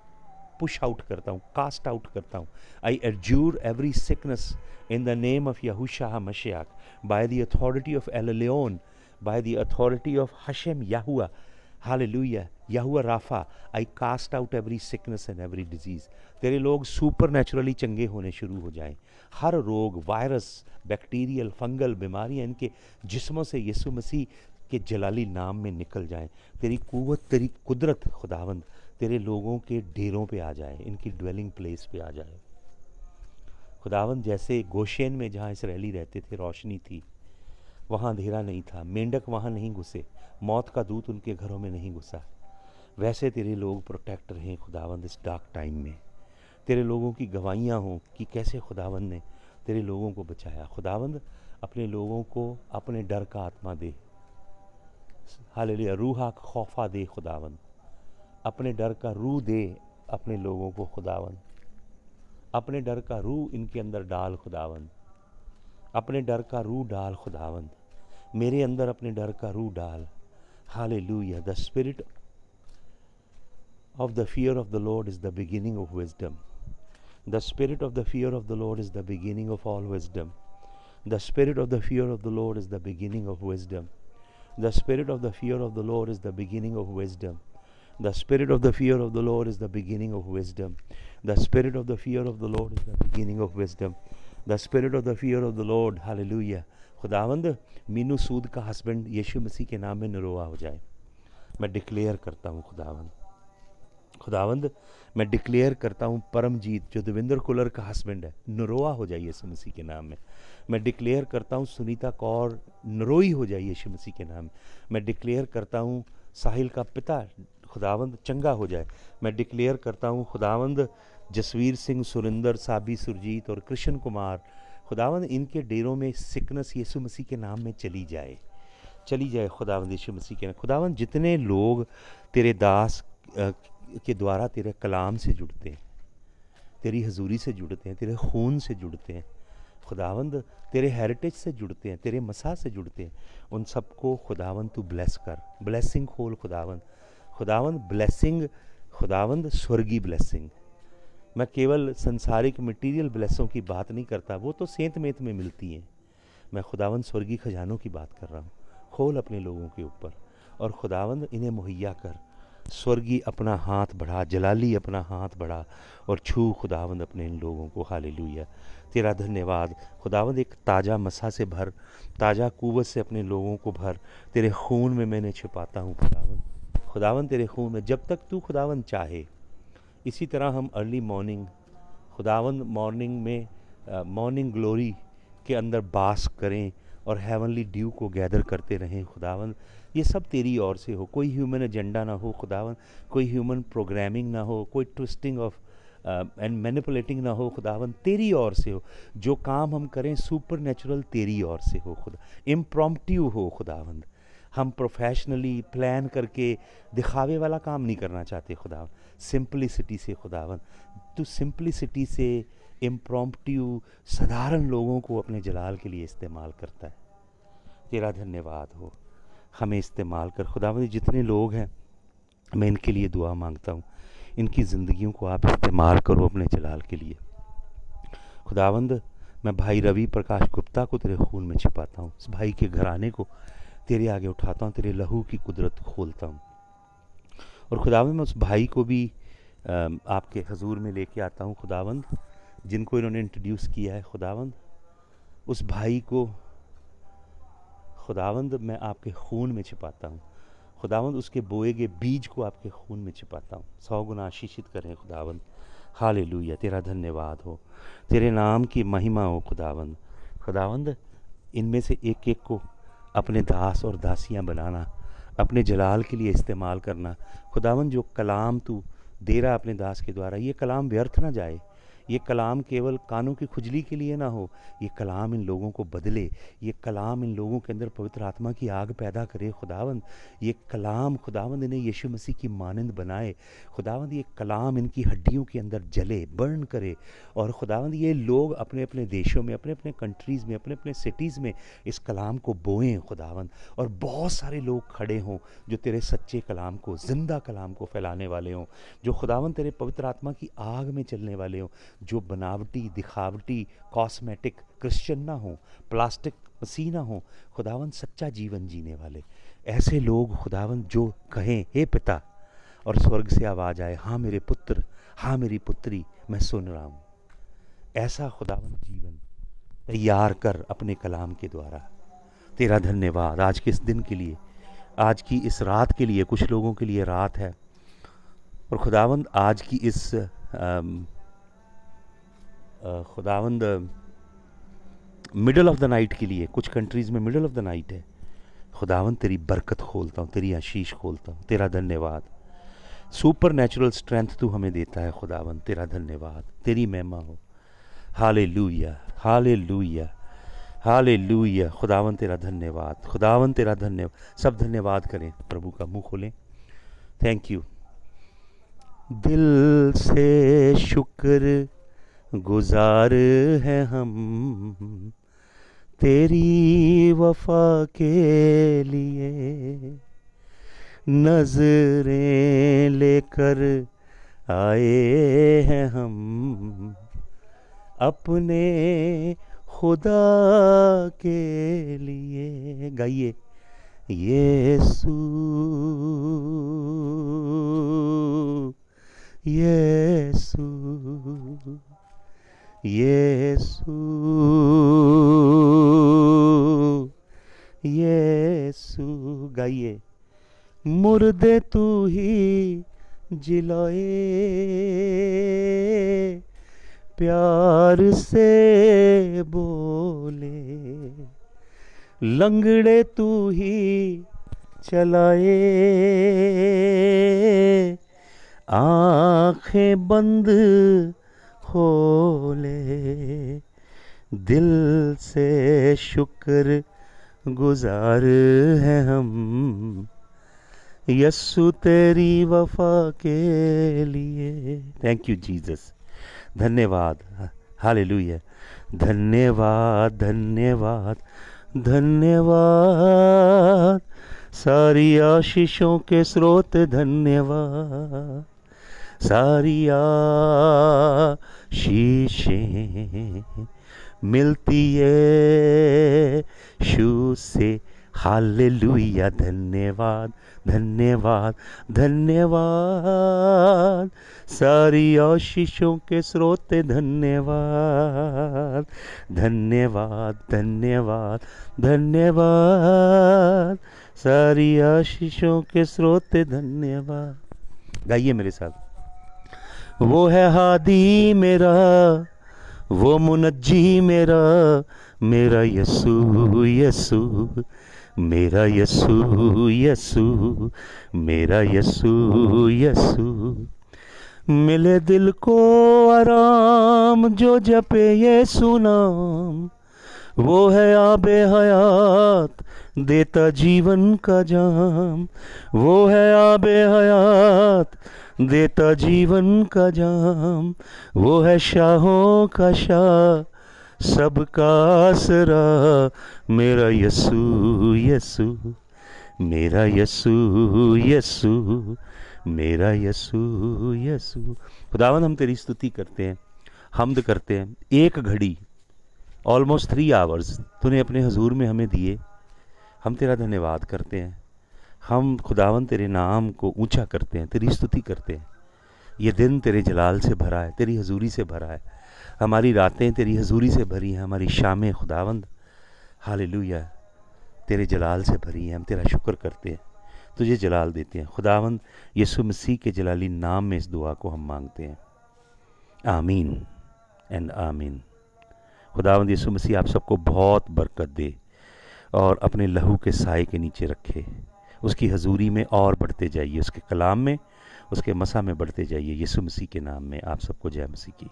पुश आउट करता हूँ, कास्ट आउट करता हूँ। I adjure every sickness in the name of Yahushua HaMashiach, by the authority of El Elyon, by the authority of Hashem Yahuwah, hallelujah, Yahuwah Rapha, I cast out every sickness and every disease. तेरे लोग super naturally चंगे होने शुरू हो जाएं। हर रोग, virus, bacterial, fungal बीमारियां इनके जिस्मों से यीशु मसीह के जलाली नाम में निकल जाएं। तेरी कुव्वत, तेरी कुदरत खुदावंद तेरे लोगों के डेरों पे आ जाए, इनकी ड्वेलिंग प्लेस पे आ जाए खुदावंद। जैसे गोशेन में जहाँ इसराइली रहते थे रोशनी थी, वहाँ अंधेरा नहीं था, मेंढक वहाँ नहीं घुसे, मौत का दूत उनके घरों में नहीं घुसा, वैसे तेरे लोग प्रोटेक्ट रहें खुदावंद इस डार्क टाइम में। तेरे लोगों की गवाहियाँ हों कि कैसे खुदावंद ने तेरे लोगों को बचाया। खुदावंद अपने लोगों को अपने डर का आत्मा दे, हालेलुया, रूहा खौफा दे खुदावंद, अपने डर का रूह दे अपने लोगों को खुदावंद, अपने डर का रूह इनके अंदर डाल खुदावंद, अपने डर का रूह डाल खुदावंद, मेरे अंदर अपने डर का रूह डाल। Hallelujah. The spirit of the fear of the Lord is the beginning of wisdom. The spirit of the fear of the Lord is the beginning of all wisdom. The spirit of the fear of the Lord is the beginning of wisdom. The spirit of the fear of the Lord is the beginning of wisdom. The spirit of the fear of the Lord is the beginning of wisdom. The spirit of the fear of the Lord is the beginning of wisdom. The spirit of the fear of the Lord, hallelujah. खुदावंद मीनू सूद का husband यीशु मसीह के नाम में निरोआ हो जाए। मैं declare करता हूँ खुदावंद, खुदावंद मैं डिक्लेयर करता हूँ परमजीत जो देवेंद्र कुलर का हस्बैंड है, नरोआ हो जाइए यीशु मसीह के नाम में। मैं डिक्लेयर करता हूँ सुनीता कौर नरोई हो जाइए यीशु मसीह के नाम में। मैं डिक्लेयर करता हूँ साहिल का पिता खुदावंद चंगा हो जाए। मैं डिक्लेयर करता हूँ खुदावंद जसवीर सिंह, सुरिंदर, साबी, सुरजीत और कृष्ण कुमार, खुदावंद इनके डेरों में सिकनेस यीशु मसीह के नाम में चली जाए, चली जाए खुदावंद यीशु मसीह के नाम। खुदावंद जितने लोग तेरे दास के द्वारा तेरे कलाम से जुड़ते हैं, तेरी हजूरी से जुड़ते हैं, तेरे खून से जुड़ते हैं खुदावंद, तेरे हेरिटेज से जुड़ते हैं, तेरे मसा से जुड़ते हैं, उन सबको खुदावंद तू ब्लेस कर, ब्लेसिंग खोल खुदावंद, खुदावंद ब्लेसिंग, खुदावंद स्वर्गीय ब्लेसिंग। मैं केवल संसारिक मटीरियल ब्लेसों की बात नहीं करता, वो तो सेंत मेत में मिलती हैं। मैं खुदावंद स्वर्गीय खजानों की बात कर रहा हूँ। खोल अपने लोगों के ऊपर और खुदावंद इन्हें मुहैया कर। स्वर्गीय अपना हाथ बढ़ा, जलाली अपना हाथ बढ़ा और छू खुदावंद अपने इन लोगों को। हालेलुया, तेरा धन्यवाद खुदावंद। एक ताज़ा मसा से भर, ताज़ा कुव्वत से अपने लोगों को भर। तेरे खून में मैंने छिपाता हूँ खुदावंद, खुदावंद तेरे खून में, जब तक तू खुदावंद चाहे। इसी तरह हम अर्ली मॉर्निंग खुदावंद मॉर्निंग में मॉर्निंग ग्लोरी के अंदर बास करें और हेवनली ड्यू को गैदर करते रहें खुदावंद। ये सब तेरी ओर से हो, कोई ह्यूमन एजेंडा ना हो खुदावंद, कोई ह्यूमन प्रोग्रामिंग ना हो, कोई ट्विस्टिंग ऑफ एंड मैनिपुलेटिंग ना हो खुदावंद, तेरी ओर से हो। जो काम हम करें सुपर नेचुरल तेरी ओर से हो खुदा, इम्प्रॉम्प्टू हो खुदावंद। हम प्रोफेशनली प्लान करके दिखावे वाला काम नहीं करना चाहते खुदावंद, सिंपलिसिटी से खुदावंद, तू सिंपलिसिटी से इम्प्रॉम्प्टू साधारण लोगों को अपने जलाल के लिए इस्तेमाल करता है। तेरा धन्यवाद हो, हमें इस्तेमाल कर खुदावंद। जितने लोग हैं मैं इनके लिए दुआ मांगता हूँ, इनकी ज़िंदगियों को आप इस्तेमाल करो अपने जलाल के लिए खुदावंद। मैं भाई रवि प्रकाश गुप्ता को तेरे खून में छिपाता हूँ, इस भाई के घराने को तेरे आगे उठाता हूँ, तेरे लहू की कुदरत खोलता हूँ। और खुदावंद मैं उस भाई को भी आपके हजूर में लेके आता हूँ खुदावंद, जिनको इन्होंने इंट्रोड्यूस किया है खुदावंद। उस भाई को खुदावंद मैं आपके खून में छिपाता हूँ। खुदावंद उसके बोए गए बीज को आपके खून में छिपाता हूँ। 100 गुना आशीषित करें खुदावंद। हालेलुया, तेरा धन्यवाद हो, तेरे नाम की महिमा हो खुदावंद। खुदावंद इनमें से एक एक को अपने दास और दासियां बनाना, अपने जलाल के लिए इस्तेमाल करना। खुदावंद जो कलाम तू दे रहा अपने दास के द्वारा, ये कलाम व्यर्थ ना जाए, ये कलाम केवल कानों की खुजली के लिए ना हो, ये कलाम इन लोगों को बदले, ये कलाम इन लोगों के अंदर पवित्र आत्मा की आग पैदा करे खुदावंद। ये कलाम खुदावंद इन्हें यीशु मसीह की मानंद बनाए खुदावंद। ये कलाम इनकी हड्डियों के अंदर जले, बर्न करे, और खुदावंद ये लोग अपने अपने देशों में, अपने अपने कंट्रीज़ में, अपने अपने सिटीज़ में इस कलाम को बोएं खुदावंद। और बहुत सारे लोग खड़े हों जो तेरे सच्चे कलाम को, जिंदा कलाम को फैलाने वाले हों, जो खुदावंद तेरे पवित्र आत्मा की आग में चलने वाले हों, जो बनावटी, दिखावटी, कॉस्मेटिक क्रिश्चियन ना हो, प्लास्टिक मसीह ना हो खुदावंद, सच्चा जीवन जीने वाले ऐसे लोग खुदावंद जो कहें हे पिता, और स्वर्ग से आवाज़ आए हाँ मेरे पुत्र, हाँ मेरी पुत्री, मैं सुन रहा हूँ। ऐसा खुदावंद जीवन तैयार कर अपने कलाम के द्वारा। तेरा धन्यवाद आज के इस दिन के लिए, आज की इस रात के लिए। कुछ लोगों के लिए रात है, और खुदावंद आज की इस खुदावंद मिडल ऑफ द नाइट के लिए, कुछ कंट्रीज़ में मिडल ऑफ द नाइट है। खुदावंद तेरी बरकत खोलता हूँ, तेरी आशीष खोलता हूँ। तेरा धन्यवाद, सुपर नेचुरल स्ट्रेंथ तू हमें देता है खुदावंद। तेरा धन्यवाद, तेरी महिमा हो। Hallelujah, hallelujah, hallelujah. खुदावंद तेरा धन्यवाद, खुदावंद तेरा धन्यवाद। सब धन्यवाद करें, प्रभु का मुंह खोलें। Thank you. दिल से शुक्र गुजार है हम तेरी वफा के लिए, नजरें लेकर आए हैं हम अपने खुदा के लिए। गाइए, यीशु यीशु यीशु यीशु। गाइए, मुर्दे तू ही जिलाए, प्यार से बोले, लंगड़े तू ही चलाए, आंखें बंद खोले। दिल से शुक्र गुजार है हम यस्सु तेरी वफा के लिए। थैंक यू जीसस, धन्यवाद, हालेलुया। धन्यवाद, धन्यवाद, धन्यवाद, सारी आशीषों के स्रोत धन्यवाद, सारी आशीषें मिलती है यीशु से। हालेलुया, धन्यवाद, धन्यवाद, धन्यवाद, सारी आशीषों के स्रोत धन्यवाद, धन्यवाद, धन्यवाद, धन्यवाद, सारी आशीषों के स्रोत धन्यवाद। गाइए मेरे साथ। वो है हादी मेरा, वो मुनज्जी मेरा, मेरा यस्सु यस्सु, मेरा यस्सु यस्सु, मेरा यस्सु यस्सु। मिले दिल को आराम जो जपे यीशु नाम, वो है आबे हयात देता जीवन का जाम, वो है आबे हयात देता जीवन का जाम, वो है शाहों का शाह सबका आसरा, मेरा यस्सु यस्सु, मेरा यस्सु यस्सु, मेरा यस्सु यस्सु। खुदावंद हम तेरी स्तुति करते हैं, हम्द करते हैं। एक घड़ी, ऑलमोस्ट 3 आवर्स तूने अपने हजूर में हमें दिए, हम तेरा धन्यवाद करते हैं। हम खुदावंद तेरे नाम को ऊंचा करते हैं, तेरी स्तुति करते हैं। ये दिन तेरे जलाल से भरा है, तेरी हजूरी से भरा है। हमारी रातें तेरी हजूरी से भरी हैं, हमारी शामें खुदावंद हालेलुया तेरे जलाल से भरी हैं। हम तेरा शुक्र करते हैं, तुझे जलाल देते हैं खुदावंद। यीशु मसीह के जलाली नाम में इस दुआ को हम मांगते हैं, आमीन एंड आमीन। खुदावंद यीशु मसीह आप सबको बहुत बरकत दे और अपने लहू के साए के नीचे रखे। उसकी हजूरी में और बढ़ते जाइए, उसके कलाम में, उसके मसा में बढ़ते जाइए। यीशु मसीह के नाम में आप सबको जय मसीह की।